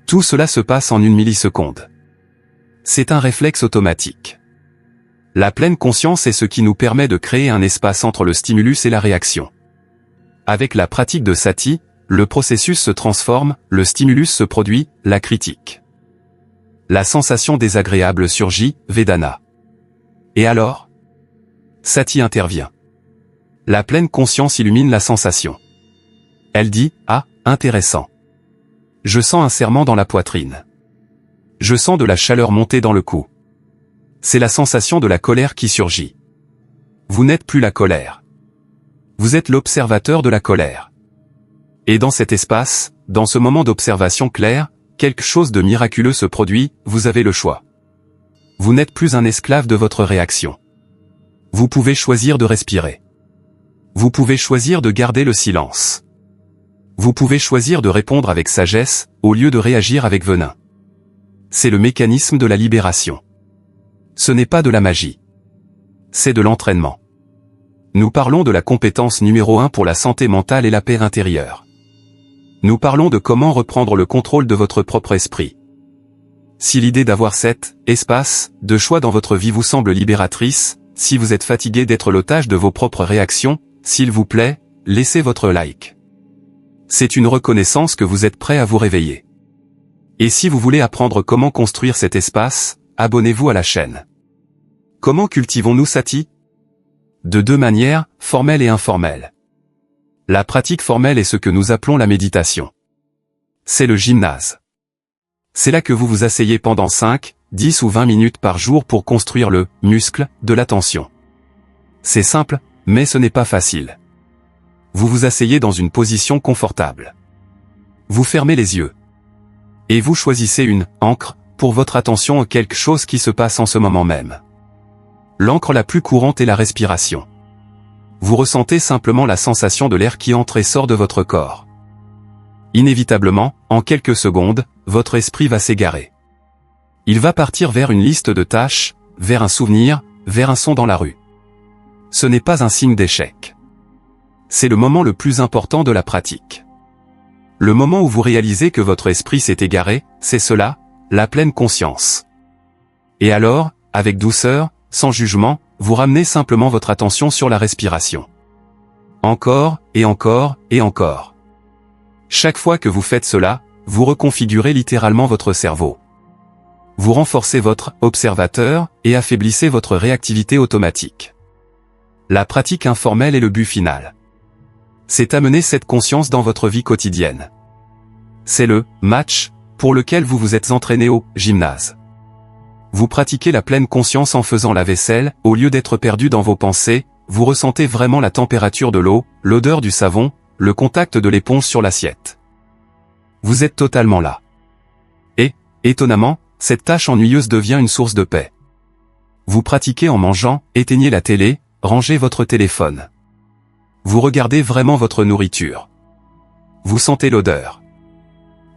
S1: Tout cela se passe en 1 milliseconde. C'est un réflexe automatique. La pleine conscience est ce qui nous permet de créer un espace entre le stimulus et la réaction. Avec la pratique de sati, le processus se transforme, le stimulus se produit, la critique. La sensation désagréable surgit, Vedana. Et alors? Sati intervient. La pleine conscience illumine la sensation. Elle dit, ah, intéressant. Je sens un serrement dans la poitrine. Je sens de la chaleur monter dans le cou. C'est la sensation de la colère qui surgit. Vous n'êtes plus la colère. Vous êtes l'observateur de la colère. Et dans cet espace, dans ce moment d'observation claire, quelque chose de miraculeux se produit, vous avez le choix. Vous n'êtes plus un esclave de votre réaction. Vous pouvez choisir de respirer. Vous pouvez choisir de garder le silence. Vous pouvez choisir de répondre avec sagesse, au lieu de réagir avec venin. C'est le mécanisme de la libération. Ce n'est pas de la magie. C'est de l'entraînement. Nous parlons de la compétence numéro 1 pour la santé mentale et la paix intérieure. Nous parlons de comment reprendre le contrôle de votre propre esprit. Si l'idée d'avoir cet espace de choix dans votre vie vous semble libératrice, si vous êtes fatigué d'être l'otage de vos propres réactions, s'il vous plaît, laissez votre like. C'est une reconnaissance que vous êtes prêt à vous réveiller. Et si vous voulez apprendre comment construire cet espace, abonnez-vous à la chaîne. Comment cultivons-nous sati? De 2 manières, formelle et informelle. La pratique formelle est ce que nous appelons la méditation. C'est le gymnase. C'est là que vous vous asseyez pendant 5, 10 ou 20 minutes par jour pour construire le muscle de l'attention. C'est simple, mais ce n'est pas facile. Vous vous asseyez dans une position confortable. Vous fermez les yeux. Et vous choisissez une ancre pour votre attention à quelque chose qui se passe en ce moment même. L'ancre la plus courante est la respiration. Vous ressentez simplement la sensation de l'air qui entre et sort de votre corps. Inévitablement, en quelques secondes, votre esprit va s'égarer. Il va partir vers une liste de tâches, vers un souvenir, vers un son dans la rue. Ce n'est pas un signe d'échec. C'est le moment le plus important de la pratique. Le moment où vous réalisez que votre esprit s'est égaré, c'est cela, la pleine conscience. Et alors, avec douceur, sans jugement, vous ramenez simplement votre attention sur la respiration. Encore, et encore, et encore. Chaque fois que vous faites cela, vous reconfigurez littéralement votre cerveau. Vous renforcez votre observateur et affaiblissez votre réactivité automatique. La pratique informelle est le but final. C'est amener cette conscience dans votre vie quotidienne. C'est le match pour lequel vous vous êtes entraîné au gymnase. Vous pratiquez la pleine conscience en faisant la vaisselle, au lieu d'être perdu dans vos pensées, vous ressentez vraiment la température de l'eau, l'odeur du savon, le contact de l'éponge sur l'assiette. Vous êtes totalement là. Et, étonnamment, cette tâche ennuyeuse devient une source de paix. Vous pratiquez en mangeant, éteignez la télé, rangez votre téléphone. Vous regardez vraiment votre nourriture. Vous sentez l'odeur.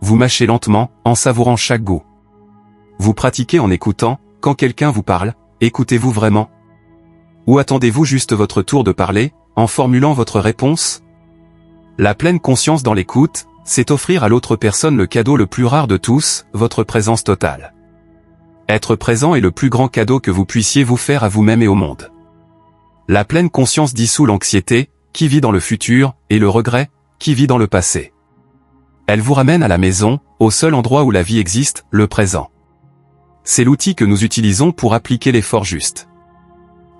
S1: Vous mâchez lentement, en savourant chaque goût. Vous pratiquez en écoutant, quand quelqu'un vous parle, écoutez-vous vraiment? Ou attendez-vous juste votre tour de parler, en formulant votre réponse? La pleine conscience dans l'écoute, c'est offrir à l'autre personne le cadeau le plus rare de tous, votre présence totale. Être présent est le plus grand cadeau que vous puissiez vous faire à vous-même et au monde. La pleine conscience dissout l'anxiété, qui vit dans le futur, et le regret, qui vit dans le passé. Elle vous ramène à la maison, au seul endroit où la vie existe, le présent. C'est l'outil que nous utilisons pour appliquer l'effort juste.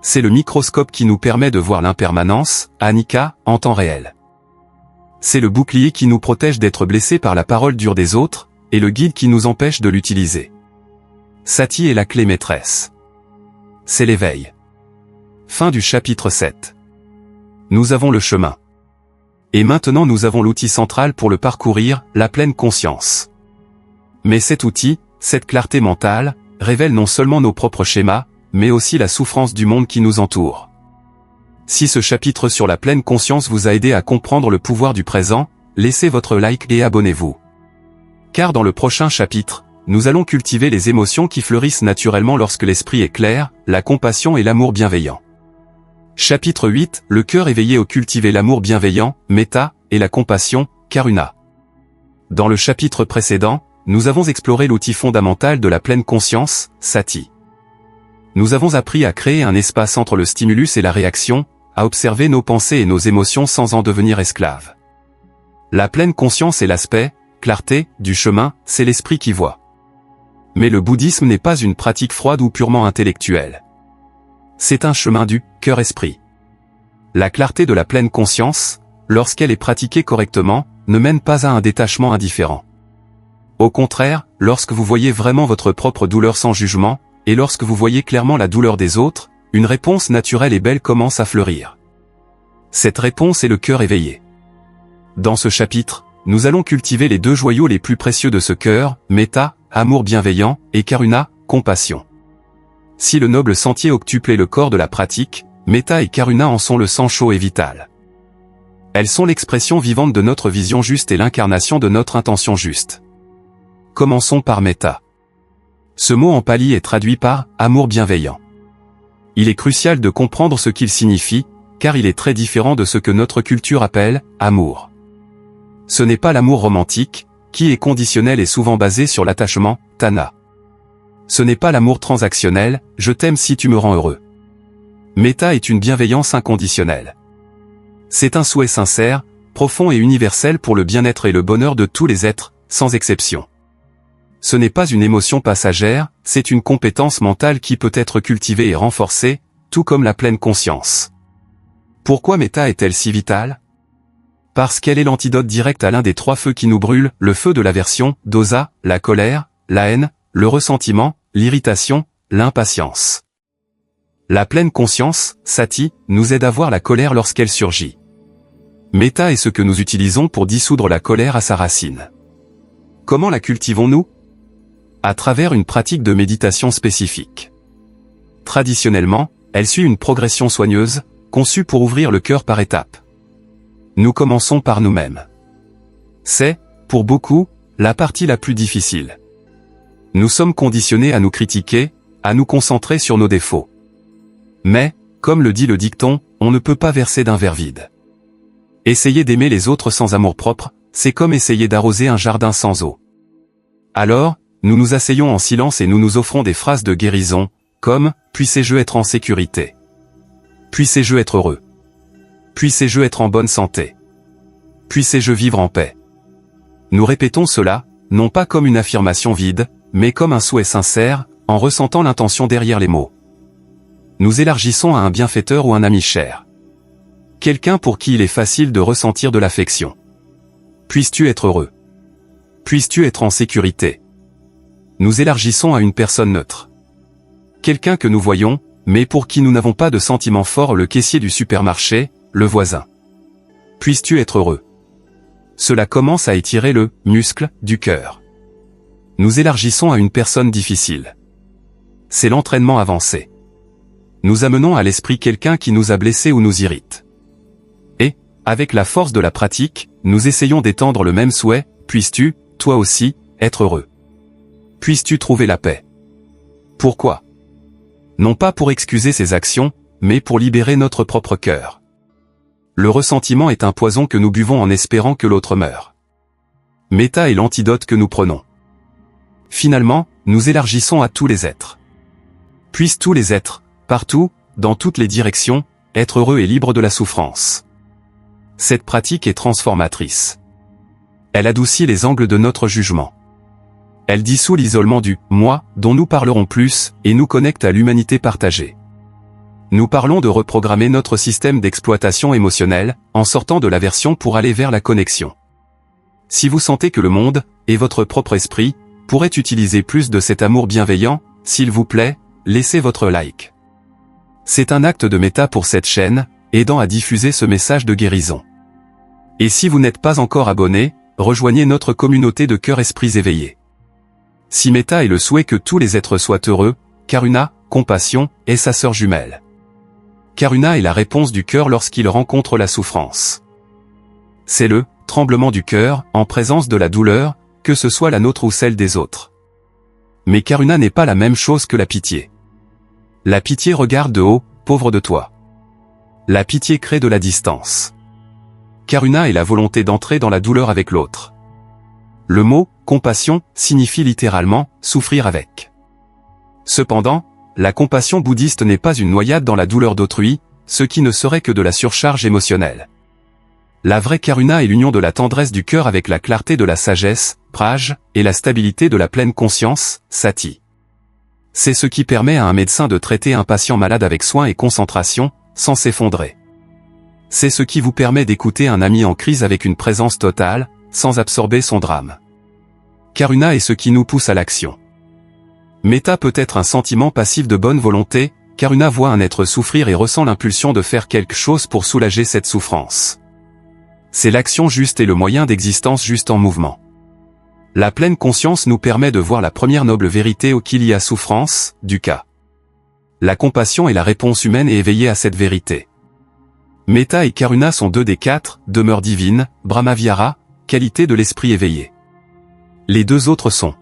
S1: C'est le microscope qui nous permet de voir l'impermanence, Anika, en temps réel. C'est le bouclier qui nous protège d'être blessés par la parole dure des autres, et le guide qui nous empêche de l'utiliser. Sati est la clé maîtresse. C'est l'éveil. Fin du chapitre 7. Nous avons le chemin. Et maintenant nous avons l'outil central pour le parcourir, la pleine conscience. Mais cet outil, cette clarté mentale, révèle non seulement nos propres schémas, mais aussi la souffrance du monde qui nous entoure. Si ce chapitre sur la pleine conscience vous a aidé à comprendre le pouvoir du présent, laissez votre like et abonnez-vous. Car dans le prochain chapitre, nous allons cultiver les émotions qui fleurissent naturellement lorsque l'esprit est clair, la compassion et l'amour bienveillant. Chapitre 8, le cœur éveillé au cultiver l'amour bienveillant, Metta, et la compassion, Karuna. Dans le chapitre précédent, nous avons exploré l'outil fondamental de la pleine conscience, Sati. Nous avons appris à créer un espace entre le stimulus et la réaction, à observer nos pensées et nos émotions sans en devenir esclaves. La pleine conscience est l'aspect, clarté, du chemin, c'est l'esprit qui voit. Mais le bouddhisme n'est pas une pratique froide ou purement intellectuelle. C'est un chemin du cœur-esprit. La clarté de la pleine conscience, lorsqu'elle est pratiquée correctement, ne mène pas à un détachement indifférent. Au contraire, lorsque vous voyez vraiment votre propre douleur sans jugement, et lorsque vous voyez clairement la douleur des autres, une réponse naturelle et belle commence à fleurir. Cette réponse est le cœur éveillé. Dans ce chapitre, nous allons cultiver les deux joyaux les plus précieux de ce cœur, Metta, amour bienveillant, et Karuna, compassion. Si le noble sentier octuplait le corps de la pratique, Metta et Karuna en sont le sang chaud et vital. Elles sont l'expression vivante de notre vision juste et l'incarnation de notre intention juste. Commençons par Metta. Ce mot en pali est traduit par « amour bienveillant ». Il est crucial de comprendre ce qu'il signifie, car il est très différent de ce que notre culture appelle « amour ». Ce n'est pas l'amour romantique, qui est conditionnel et souvent basé sur l'attachement, Tana. Ce n'est pas l'amour transactionnel, je t'aime si tu me rends heureux. Metta est une bienveillance inconditionnelle. C'est un souhait sincère, profond et universel pour le bien-être et le bonheur de tous les êtres, sans exception. Ce n'est pas une émotion passagère, c'est une compétence mentale qui peut être cultivée et renforcée, tout comme la pleine conscience. Pourquoi Metta est-elle si vitale? Parce qu'elle est l'antidote direct à l'un des trois feux qui nous brûlent, le feu de l'aversion, dosa, la colère, la haine, le ressentiment, l'irritation, l'impatience. La pleine conscience, Sati, nous aide à voir la colère lorsqu'elle surgit. Metta est ce que nous utilisons pour dissoudre la colère à sa racine. Comment la cultivons-nous? À travers une pratique de méditation spécifique. Traditionnellement, elle suit une progression soigneuse, conçue pour ouvrir le cœur par étapes. Nous commençons par nous-mêmes. C'est, pour beaucoup, la partie la plus difficile. Nous sommes conditionnés à nous critiquer, à nous concentrer sur nos défauts. Mais, comme le dit le dicton, on ne peut pas verser d'un verre vide. Essayer d'aimer les autres sans amour-propre, c'est comme essayer d'arroser un jardin sans eau. Alors, nous nous asseyons en silence et nous nous offrons des phrases de guérison, comme « Puissé-je être en sécurité ? Puissé-je être heureux ? Puissé-je être en bonne santé ? Puissé-je vivre en paix ?» Nous répétons cela, non pas comme une affirmation vide, mais comme un souhait sincère, en ressentant l'intention derrière les mots. Nous élargissons à un bienfaiteur ou un ami cher. Quelqu'un pour qui il est facile de ressentir de l'affection. Puisses-tu être heureux? Puisses-tu être en sécurité? Nous élargissons à une personne neutre. Quelqu'un que nous voyons, mais pour qui nous n'avons pas de sentiment fort, le caissier du supermarché, le voisin. Puisses-tu être heureux? Cela commence à étirer le muscle du cœur. Nous élargissons à une personne difficile. C'est l'entraînement avancé. Nous amenons à l'esprit quelqu'un qui nous a blessés ou nous irrite. Et, Avec la force de la pratique, nous essayons d'étendre le même souhait, puisses-tu, toi aussi, être heureux. Puisses-tu trouver la paix. Pourquoi? Non pas pour excuser ses actions, mais pour libérer notre propre cœur. Le ressentiment est un poison que nous buvons en espérant que l'autre meure. Méta est l'antidote que nous prenons. Finalement, nous élargissons à tous les êtres. Puissent tous les êtres, partout, dans toutes les directions, être heureux et libres de la souffrance. Cette pratique est transformatrice. Elle adoucit les angles de notre jugement. Elle dissout l'isolement du « moi » dont nous parlerons plus et nous connecte à l'humanité partagée. Nous parlons de reprogrammer notre système d'exploitation émotionnelle, en sortant de l'aversion pour aller vers la connexion. Si vous sentez que le monde, et votre propre esprit, pourraient utiliser plus de cet amour bienveillant, s'il vous plaît, laissez votre like. C'est un acte de méta pour cette chaîne, aidant à diffuser ce message de guérison. Et si vous n'êtes pas encore abonné, rejoignez notre communauté de cœurs esprits éveillés. Si méta est le souhait que tous les êtres soient heureux, Karuna, compassion, est sa sœur jumelle. Karuna est la réponse du cœur lorsqu'il rencontre la souffrance. C'est le tremblement du cœur, en présence de la douleur, que ce soit la nôtre ou celle des autres. Mais Karuna n'est pas la même chose que la pitié. La pitié regarde de haut, pauvre de toi. La pitié crée de la distance. Karuna est la volonté d'entrer dans la douleur avec l'autre. Le mot « compassion » signifie littéralement « souffrir avec ». Cependant, la compassion bouddhiste n'est pas une noyade dans la douleur d'autrui, ce qui ne serait que de la surcharge émotionnelle. La vraie Karuna est l'union de la tendresse du cœur avec la clarté de la sagesse, Praj, et la stabilité de la pleine conscience, Sati. C'est ce qui permet à un médecin de traiter un patient malade avec soin et concentration, sans s'effondrer. C'est ce qui vous permet d'écouter un ami en crise avec une présence totale, sans absorber son drame. Karuna est ce qui nous pousse à l'action. Méta peut être un sentiment passif de bonne volonté, Karuna voit un être souffrir et ressent l'impulsion de faire quelque chose pour soulager cette souffrance. C'est l'action juste et le moyen d'existence juste en mouvement. La pleine conscience nous permet de voir la première noble vérité qu'il y a souffrance, dukkha. La compassion est la réponse humaine et éveillée à cette vérité. Méta et Karuna sont deux des quatre demeures divines, Brahmavihara, qualité de l'esprit éveillé. Les deux autres sont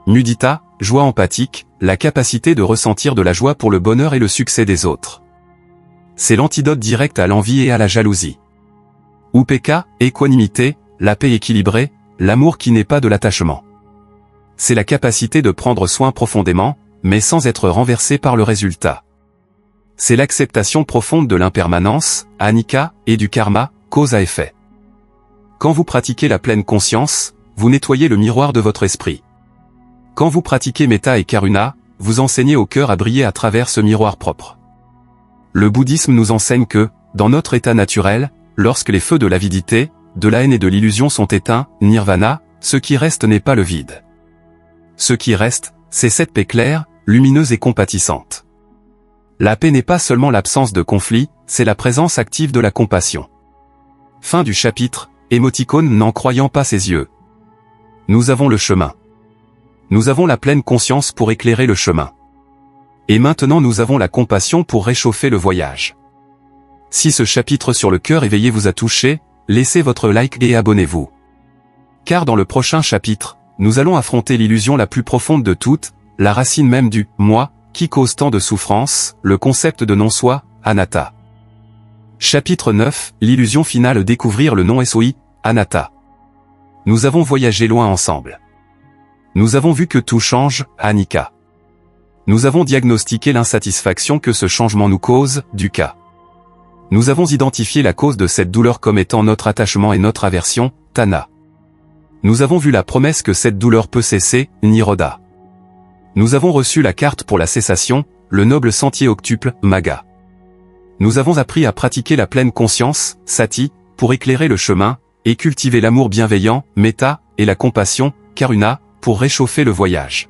S1: Mudita, joie empathique, la capacité de ressentir de la joie pour le bonheur et le succès des autres. C'est l'antidote direct à l'envie et à la jalousie. Upekkha, équanimité, la paix équilibrée, l'amour qui n'est pas de l'attachement. C'est la capacité de prendre soin profondément, mais sans être renversé par le résultat. C'est l'acceptation profonde de l'impermanence, anicca, et du karma, cause à effet. Quand vous pratiquez la pleine conscience, vous nettoyez le miroir de votre esprit. Quand vous pratiquez Méta et Karuna, vous enseignez au cœur à briller à travers ce miroir propre. Le bouddhisme nous enseigne que, dans notre état naturel, lorsque les feux de l'avidité, de la haine et de l'illusion sont éteints, nirvana, ce qui reste n'est pas le vide. Ce qui reste, c'est cette paix claire, lumineuse et compatissante. La paix n'est pas seulement l'absence de conflit, c'est la présence active de la compassion. Fin du chapitre, émoticône n'en croyant pas ses yeux. Nous avons le chemin. Nous avons la pleine conscience pour éclairer le chemin. Et maintenant nous avons la compassion pour réchauffer le voyage. Si ce chapitre sur le cœur éveillé vous a touché, laissez votre like et abonnez-vous. Car dans le prochain chapitre, nous allons affronter l'illusion la plus profonde de toutes, la racine même du « moi » qui cause tant de souffrance, le concept de non-soi, anatta. Chapitre 9, l'illusion finale, découvrir le non-soi, anatta. Nous avons voyagé loin ensemble. Nous avons vu que tout change, anicca. Nous avons diagnostiqué l'insatisfaction que ce changement nous cause, dukkha. Nous avons identifié la cause de cette douleur comme étant notre attachement et notre aversion, tanha. Nous avons vu la promesse que cette douleur peut cesser, nirodha. Nous avons reçu la carte pour la cessation, le noble sentier octuple, magga. Nous avons appris à pratiquer la pleine conscience, sati, pour éclairer le chemin, et cultiver l'amour bienveillant, méta, et la compassion, karuna, pour réchauffer le voyage.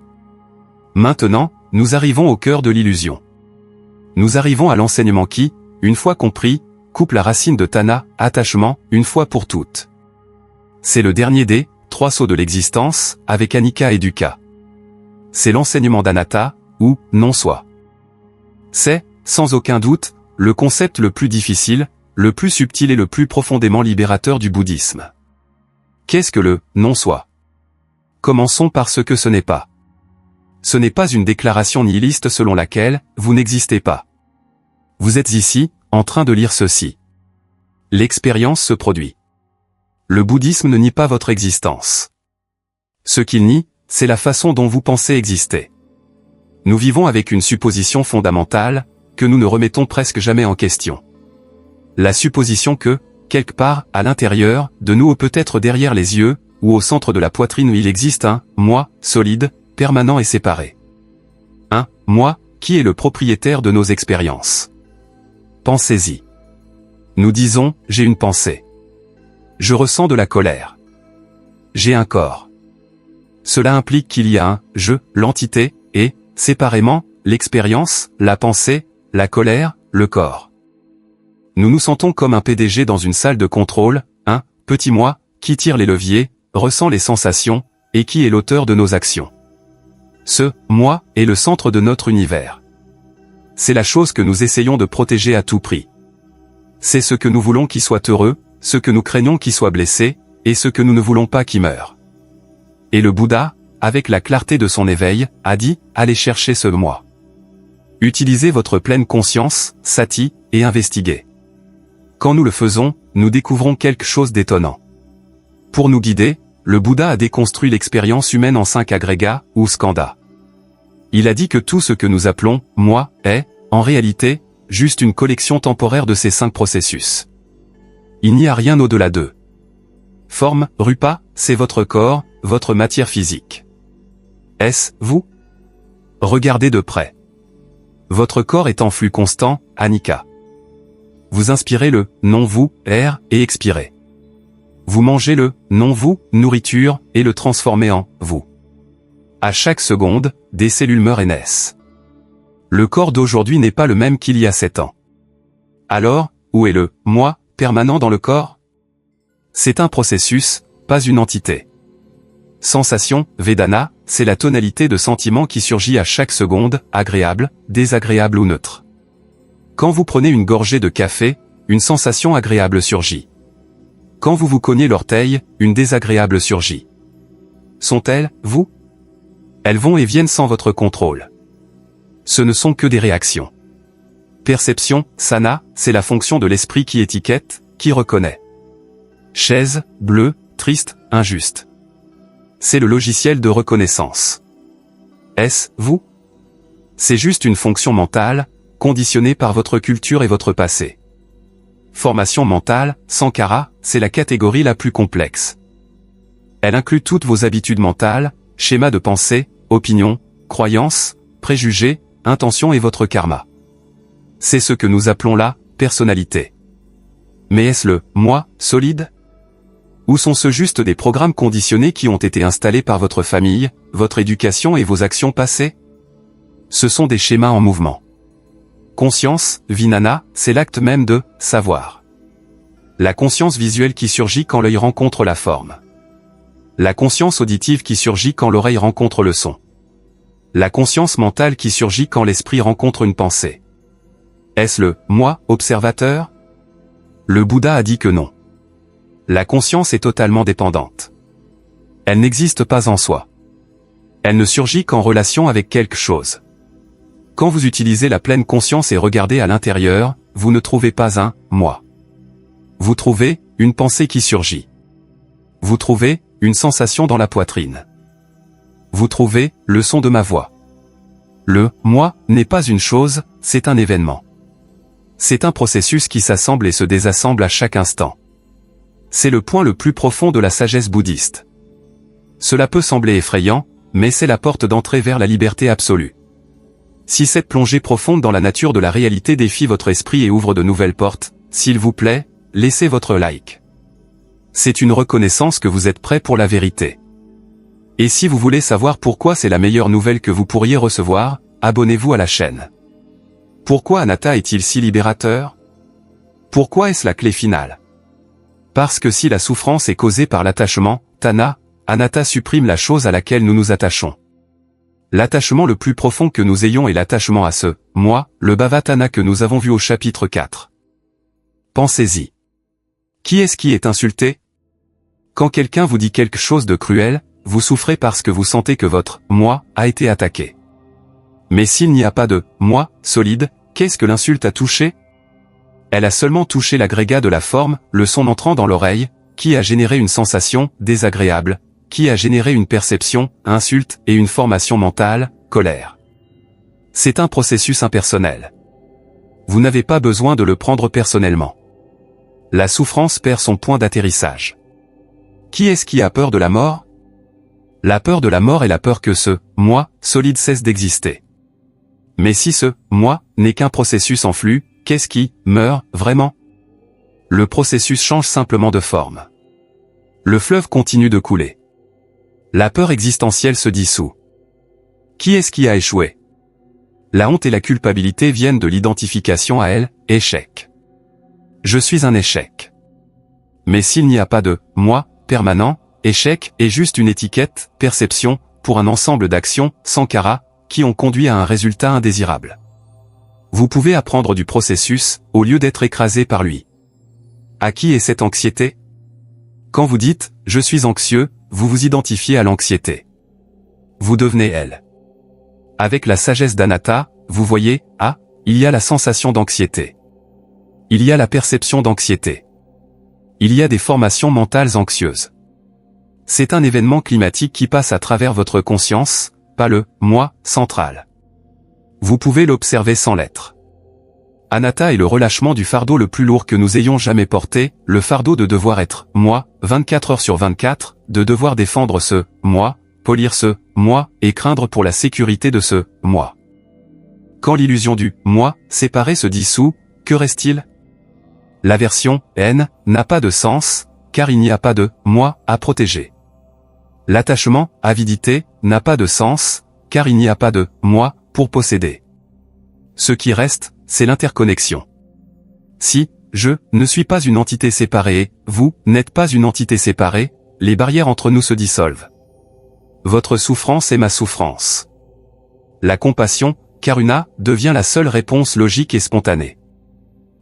S1: Maintenant, nous arrivons au cœur de l'illusion. Nous arrivons à l'enseignement qui, une fois compris, coupe la racine de tanha, attachement, une fois pour toutes. C'est le dernier des trois sauts de l'existence, avec anicca et dukkha. C'est l'enseignement d'anatta, ou non-soi. C'est, sans aucun doute, le concept le plus difficile, le plus subtil et le plus profondément libérateur du bouddhisme. Qu'est-ce que le non-soi? Commençons par ce que ce n'est pas. Ce n'est pas une déclaration nihiliste selon laquelle vous n'existez pas. Vous êtes ici, en train de lire ceci. L'expérience se produit. Le bouddhisme ne nie pas votre existence. Ce qu'il nie, c'est la façon dont vous pensez exister. Nous vivons avec une supposition fondamentale, que nous ne remettons presque jamais en question. La supposition que, quelque part, à l'intérieur, de nous ou peut-être derrière les yeux, ou au centre de la poitrine où il existe un « moi » solide, permanent et séparé. Un « moi » qui est le propriétaire de nos expériences. Pensez-y. Nous disons « j'ai une pensée ». Je ressens de la colère. J'ai un corps. Cela implique qu'il y a un « je », l'entité, et, séparément, l'expérience, la pensée, la colère, le corps. Nous nous sentons comme un PDG dans une salle de contrôle, un « petit moi » qui tire les leviers, ressent les sensations, et qui est l'auteur de nos actions. Ce « moi » est le centre de notre univers. C'est la chose que nous essayons de protéger à tout prix. C'est ce que nous voulons qui soit heureux, ce que nous craignons qui soit blessé, et ce que nous ne voulons pas qui meure. Et le Bouddha, avec la clarté de son éveil, a dit « Allez chercher ce moi ». Utilisez votre pleine conscience, sati, et investiguez. Quand nous le faisons, nous découvrons quelque chose d'étonnant. Pour nous guider, le Bouddha a déconstruit l'expérience humaine en 5 agrégats, ou skandhas. Il a dit que tout ce que nous appelons « moi » est, en réalité, juste une collection temporaire de ces 5 processus. Il n'y a rien au-delà d'eux. Forme, rupa, c'est votre corps, votre matière physique. Est-ce vous? Regardez de près. Votre corps est en flux constant, anicca. Vous inspirez le « non-vous » air et expirez. Vous mangez le « non-vous » nourriture et le transformez en « vous ». À chaque seconde, des cellules meurent et naissent. Le corps d'aujourd'hui n'est pas le même qu'il y a 7 ans. Alors, où est le « moi » permanent dans le corps? C'est un processus, pas une entité. Sensation, Vedana, c'est la tonalité de sentiment qui surgit à chaque seconde, agréable, désagréable ou neutre. Quand vous prenez une gorgée de café, une sensation agréable surgit. Quand vous vous cognez l'orteil, une désagréable surgit. Sont-elles, vous? Elles vont et viennent sans votre contrôle. Ce ne sont que des réactions. Perception, sana, c'est la fonction de l'esprit qui étiquette, qui reconnaît. Chaise, bleu, triste, injuste. C'est le logiciel de reconnaissance. Est-ce vous? C'est juste une fonction mentale, conditionnée par votre culture et votre passé. Formation mentale, Sankara, c'est la catégorie la plus complexe. Elle inclut toutes vos habitudes mentales, schémas de pensée, opinions, croyances, préjugés, intentions et votre karma. C'est ce que nous appelons la personnalité. Mais est-ce le « moi » solide? Ou sont-ce juste des programmes conditionnés qui ont été installés par votre famille, votre éducation et vos actions passées? Ce sont des schémas en mouvement. Conscience, Vijnana, c'est l'acte même de « savoir ». La conscience visuelle qui surgit quand l'œil rencontre la forme. La conscience auditive qui surgit quand l'oreille rencontre le son. La conscience mentale qui surgit quand l'esprit rencontre une pensée. Est-ce le « moi » observateur? Le Bouddha a dit que non. La conscience est totalement dépendante. Elle n'existe pas en soi. Elle ne surgit qu'en relation avec quelque chose. Quand vous utilisez la pleine conscience et regardez à l'intérieur, vous ne trouvez pas un « moi ». Vous trouvez une pensée qui surgit. Vous trouvez une sensation dans la poitrine. Vous trouvez le son de ma voix. Le « moi » n'est pas une chose, c'est un événement. C'est un processus qui s'assemble et se désassemble à chaque instant. C'est le point le plus profond de la sagesse bouddhiste. Cela peut sembler effrayant, mais c'est la porte d'entrée vers la liberté absolue. Si cette plongée profonde dans la nature de la réalité défie votre esprit et ouvre de nouvelles portes, s'il vous plaît, laissez votre like. C'est une reconnaissance que vous êtes prêt pour la vérité. Et si vous voulez savoir pourquoi c'est la meilleure nouvelle que vous pourriez recevoir, abonnez-vous à la chaîne. Pourquoi Anatta est-il si libérateur? Pourquoi est-ce la clé finale? Parce que si la souffrance est causée par l'attachement, Tana, Anatta supprime la chose à laquelle nous nous attachons. L'attachement le plus profond que nous ayons est l'attachement à ce « moi », le Bhavatana que nous avons vu au chapitre 4. Pensez-y. Qui est-ce qui est insulté? Quand quelqu'un vous dit quelque chose de cruel, vous souffrez parce que vous sentez que votre « moi » a été attaqué. Mais s'il n'y a pas de « moi » solide, qu'est-ce que l'insulte a touché? Elle a seulement touché l'agrégat de la forme, le son entrant dans l'oreille, qui a généré une sensation désagréable, qui a généré une perception, insulte et une formation mentale, colère. C'est un processus impersonnel. Vous n'avez pas besoin de le prendre personnellement. La souffrance perd son point d'atterrissage. Qui est-ce qui a peur de la mort? La peur de la mort est la peur que ce « moi » solide cesse d'exister. Mais si ce « moi » n'est qu'un processus en flux, qu'est-ce qui meurt vraiment? Le processus change simplement de forme. Le fleuve continue de couler. La peur existentielle se dissout. Qui est-ce qui a échoué? La honte et la culpabilité viennent de l'identification à elle, échec. Je suis un échec. Mais s'il n'y a pas de « moi » permanent, échec est juste une étiquette, perception, pour un ensemble d'actions, sankara, qui ont conduit à un résultat indésirable. Vous pouvez apprendre du processus, au lieu d'être écrasé par lui. À qui est cette anxiété? Quand vous dites « je suis anxieux », vous vous identifiez à l'anxiété. Vous devenez elle. Avec la sagesse d'Anatta, vous voyez, il y a la sensation d'anxiété. Il y a la perception d'anxiété. Il y a des formations mentales anxieuses. C'est un événement climatique qui passe à travers votre conscience, pas le « moi » central. Vous pouvez l'observer sans l'être. Anatta est le relâchement du fardeau le plus lourd que nous ayons jamais porté, le fardeau de devoir être « moi » 24 heures sur 24, de devoir défendre ce « moi », polir ce « moi » et craindre pour la sécurité de ce « moi ». Quand l'illusion du « moi » séparé se dissout, que reste-t-il? L'aversion, haine, n'a pas de sens, car il n'y a pas de « moi » à protéger. L'attachement, avidité, n'a pas de sens, car il n'y a pas de « moi » pour posséder. Ce qui reste, c'est l'interconnexion. Si « je » ne suis pas une entité séparée et « vous » n'êtes pas une entité séparée, les barrières entre nous se dissolvent. Votre souffrance est ma souffrance. La compassion, Karuna, devient la seule réponse logique et spontanée.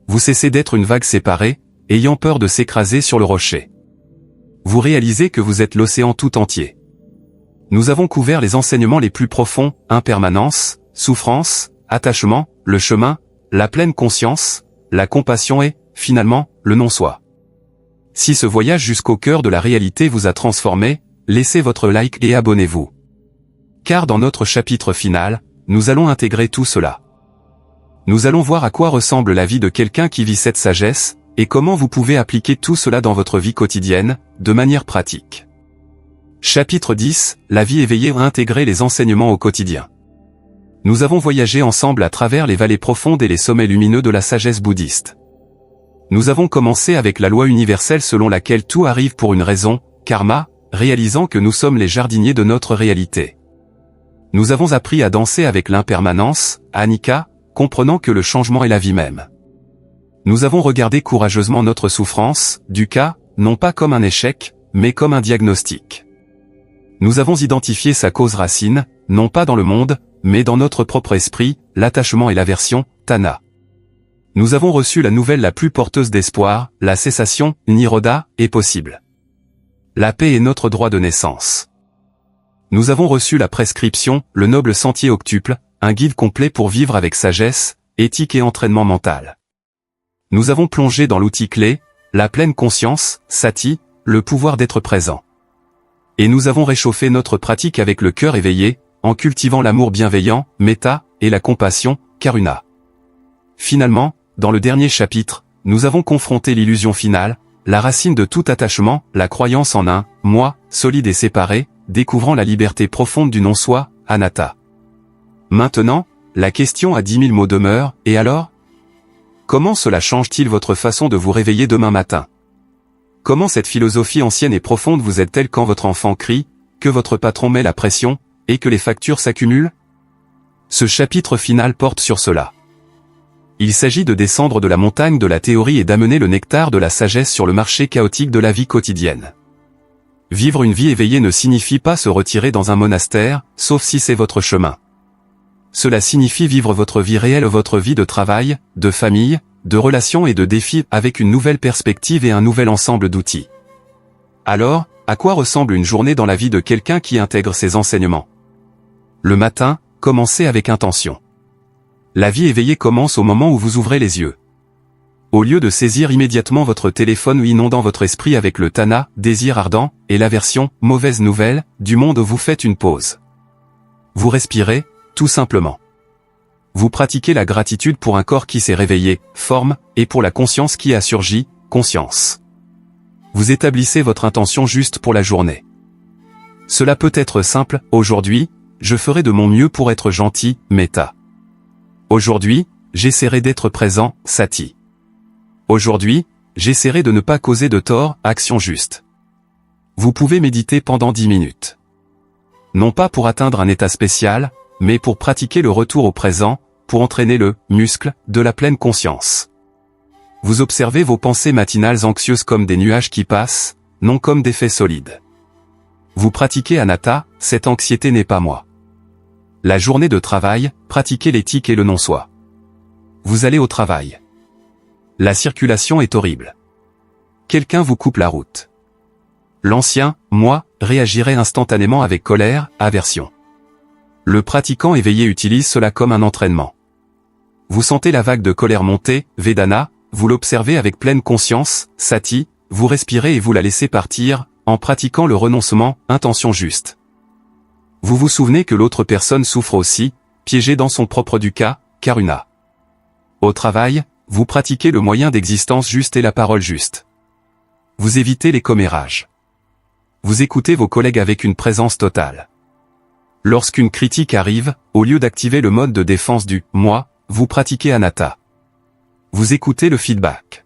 S1: Vous cessez d'être une vague séparée, ayant peur de s'écraser sur le rocher. Vous réalisez que vous êtes l'océan tout entier. Nous avons couvert les enseignements les plus profonds, impermanence, souffrance, attachement, le chemin, la pleine conscience, la compassion et, finalement, le non-soi. Si ce voyage jusqu'au cœur de la réalité vous a transformé, laissez votre like et abonnez-vous. Car dans notre chapitre final, nous allons intégrer tout cela. Nous allons voir à quoi ressemble la vie de quelqu'un qui vit cette sagesse, et comment vous pouvez appliquer tout cela dans votre vie quotidienne, de manière pratique. Chapitre 10, la vie éveillée à intégrer les enseignements au quotidien. Nous avons voyagé ensemble à travers les vallées profondes et les sommets lumineux de la sagesse bouddhiste. Nous avons commencé avec la loi universelle selon laquelle tout arrive pour une raison, karma, réalisant que nous sommes les jardiniers de notre réalité. Nous avons appris à danser avec l'impermanence, anicca, comprenant que le changement est la vie même. Nous avons regardé courageusement notre souffrance, dukkha, non pas comme un échec, mais comme un diagnostic. Nous avons identifié sa cause racine, non pas dans le monde, mais dans notre propre esprit, l'attachement et l'aversion, tanha. Nous avons reçu la nouvelle la plus porteuse d'espoir, la cessation, nirodha, est possible. La paix est notre droit de naissance. Nous avons reçu la prescription, le noble sentier octuple, un guide complet pour vivre avec sagesse, éthique et entraînement mental. Nous avons plongé dans l'outil clé, la pleine conscience, sati, le pouvoir d'être présent. Et nous avons réchauffé notre pratique avec le cœur éveillé, en cultivant l'amour bienveillant, metta, et la compassion, karuna. Finalement, dans le dernier chapitre, nous avons confronté l'illusion finale, la racine de tout attachement, la croyance en un « moi » solide et séparé, découvrant la liberté profonde du non-soi, anatta. Maintenant, la question à 10 000 mots demeure, et alors? Comment cela change-t-il votre façon de vous réveiller demain matin? Comment cette philosophie ancienne et profonde vous aide-t-elle quand votre enfant crie, que votre patron met la pression, et que les factures s'accumulent? Ce chapitre final porte sur cela. Il s'agit de descendre de la montagne de la théorie et d'amener le nectar de la sagesse sur le marché chaotique de la vie quotidienne. Vivre une vie éveillée ne signifie pas se retirer dans un monastère, sauf si c'est votre chemin. Cela signifie vivre votre vie réelle, votre vie de travail, de famille, de relations et de défis avec une nouvelle perspective et un nouvel ensemble d'outils. Alors, à quoi ressemble une journée dans la vie de quelqu'un qui intègre ces enseignements? Le matin, commencez avec intention. La vie éveillée commence au moment où vous ouvrez les yeux. Au lieu de saisir immédiatement votre téléphone ou inondant votre esprit avec le tana, désir ardent, et l'aversion, mauvaise nouvelle, du monde, vous faites une pause. Vous respirez, tout simplement. Vous pratiquez la gratitude pour un corps qui s'est réveillé, forme, et pour la conscience qui a surgi, conscience. Vous établissez votre intention juste pour la journée. Cela peut être simple, aujourd'hui, je ferai de mon mieux pour être gentil, metta. Aujourd'hui, j'essaierai d'être présent, sati. Aujourd'hui, j'essaierai de ne pas causer de tort, action juste. Vous pouvez méditer pendant 10 minutes. Non pas pour atteindre un état spécial, mais pour pratiquer le retour au présent, pour entraîner le muscle de la pleine conscience. Vous observez vos pensées matinales anxieuses comme des nuages qui passent, non comme des faits solides. Vous pratiquez anatta, cette anxiété n'est pas moi. La journée de travail, pratiquez l'éthique et le non-soi. Vous allez au travail. La circulation est horrible. Quelqu'un vous coupe la route. L'ancien, moi, réagirait instantanément avec colère, aversion. Le pratiquant éveillé utilise cela comme un entraînement. Vous sentez la vague de colère monter, Vedana, vous l'observez avec pleine conscience, sati, vous respirez et vous la laissez partir, en pratiquant le renoncement, intention juste. Vous vous souvenez que l'autre personne souffre aussi, piégée dans son propre dukkha, karuna. Au travail, vous pratiquez le moyen d'existence juste et la parole juste. Vous évitez les commérages. Vous écoutez vos collègues avec une présence totale. Lorsqu'une critique arrive, au lieu d'activer le mode de défense du « moi », vous pratiquez anatta. Vous écoutez le feedback.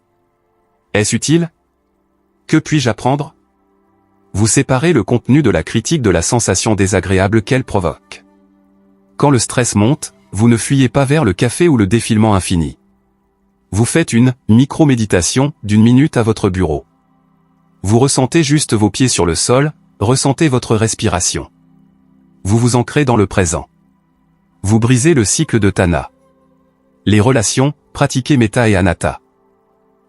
S1: Est-ce utile? Que puis-je apprendre? Vous séparez le contenu de la critique de la sensation désagréable qu'elle provoque. Quand le stress monte, vous ne fuyez pas vers le café ou le défilement infini. Vous faites une micro-méditation d'1 minute à votre bureau. Vous ressentez juste vos pieds sur le sol, ressentez votre respiration. Vous vous ancrez dans le présent. Vous brisez le cycle de Tana. Les relations, pratiquez Metta et Anatta.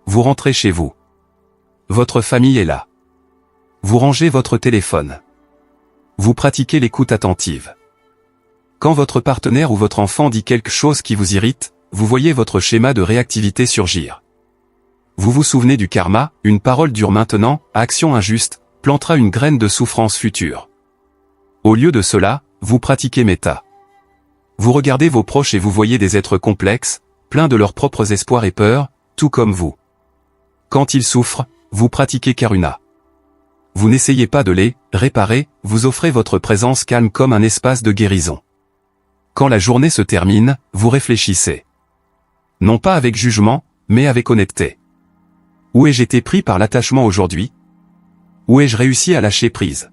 S1: Vous rentrez chez vous. Votre famille est là. Vous rangez votre téléphone. Vous pratiquez l'écoute attentive. Quand votre partenaire ou votre enfant dit quelque chose qui vous irrite, vous voyez votre schéma de réactivité surgir. Vous vous souvenez du karma, une parole dure maintenant, action injuste, plantera une graine de souffrance future. Au lieu de cela, vous pratiquez Metta. Vous regardez vos proches et vous voyez des êtres complexes, pleins de leurs propres espoirs et peurs, tout comme vous. Quand ils souffrent, vous pratiquez Karuna. Vous n'essayez pas de les réparer, vous offrez votre présence calme comme un espace de guérison. Quand la journée se termine, vous réfléchissez. Non pas avec jugement, mais avec honnêteté. Où ai-je été pris par l'attachement aujourd'hui? Où ai-je réussi à lâcher prise?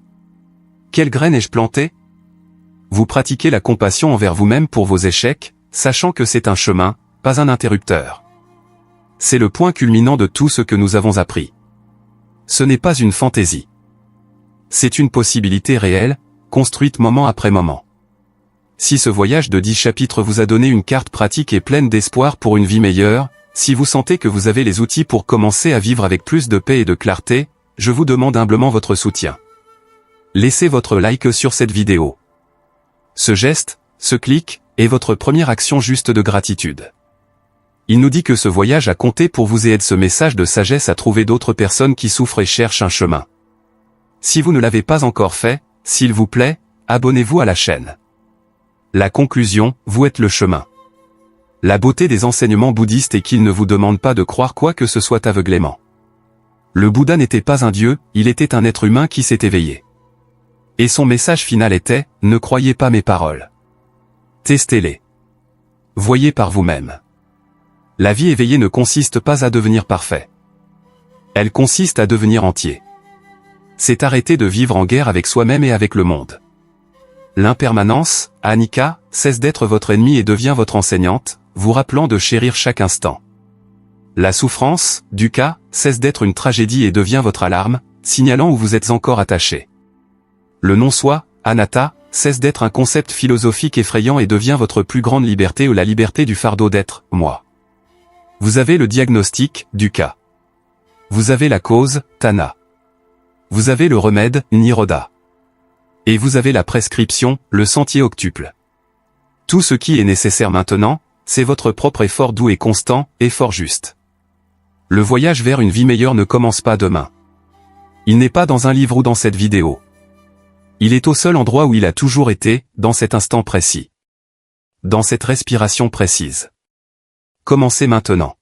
S1: Quelle graine ai-je plantée? Vous pratiquez la compassion envers vous-même pour vos échecs, sachant que c'est un chemin, pas un interrupteur. C'est le point culminant de tout ce que nous avons appris. Ce n'est pas une fantaisie. C'est une possibilité réelle, construite moment après moment. Si ce voyage de 10 chapitres vous a donné une carte pratique et pleine d'espoir pour une vie meilleure, si vous sentez que vous avez les outils pour commencer à vivre avec plus de paix et de clarté, je vous demande humblement votre soutien. Laissez votre like sur cette vidéo. Ce geste, ce clic, est votre première action juste de gratitude. Il nous dit que ce voyage a compté pour vous et aide ce message de sagesse à trouver d'autres personnes qui souffrent et cherchent un chemin. Si vous ne l'avez pas encore fait, s'il vous plaît, abonnez-vous à la chaîne. La conclusion, vous êtes le chemin. La beauté des enseignements bouddhistes est qu'ils ne vous demandent pas de croire quoi que ce soit aveuglément. Le Bouddha n'était pas un dieu, il était un être humain qui s'est éveillé. Et son message final était, ne croyez pas mes paroles. Testez-les. Voyez par vous-même. La vie éveillée ne consiste pas à devenir parfait. Elle consiste à devenir entier. C'est arrêter de vivre en guerre avec soi-même et avec le monde. L'impermanence, Anicca, cesse d'être votre ennemi et devient votre enseignante, vous rappelant de chérir chaque instant. La souffrance, Dukkha, cesse d'être une tragédie et devient votre alarme, signalant où vous êtes encore attaché. Le non-soi, Anatta, cesse d'être un concept philosophique effrayant et devient votre plus grande liberté ou la liberté du fardeau d'être, moi. Vous avez le diagnostic, Dukkha. Vous avez la cause, Tana. Vous avez le remède, Nirodha. Et vous avez la prescription, le sentier octuple. Tout ce qui est nécessaire maintenant, c'est votre propre effort doux et constant, effort juste. Le voyage vers une vie meilleure ne commence pas demain. Il n'est pas dans un livre ou dans cette vidéo. Il est au seul endroit où il a toujours été, dans cet instant précis. Dans cette respiration précise. Commencez maintenant.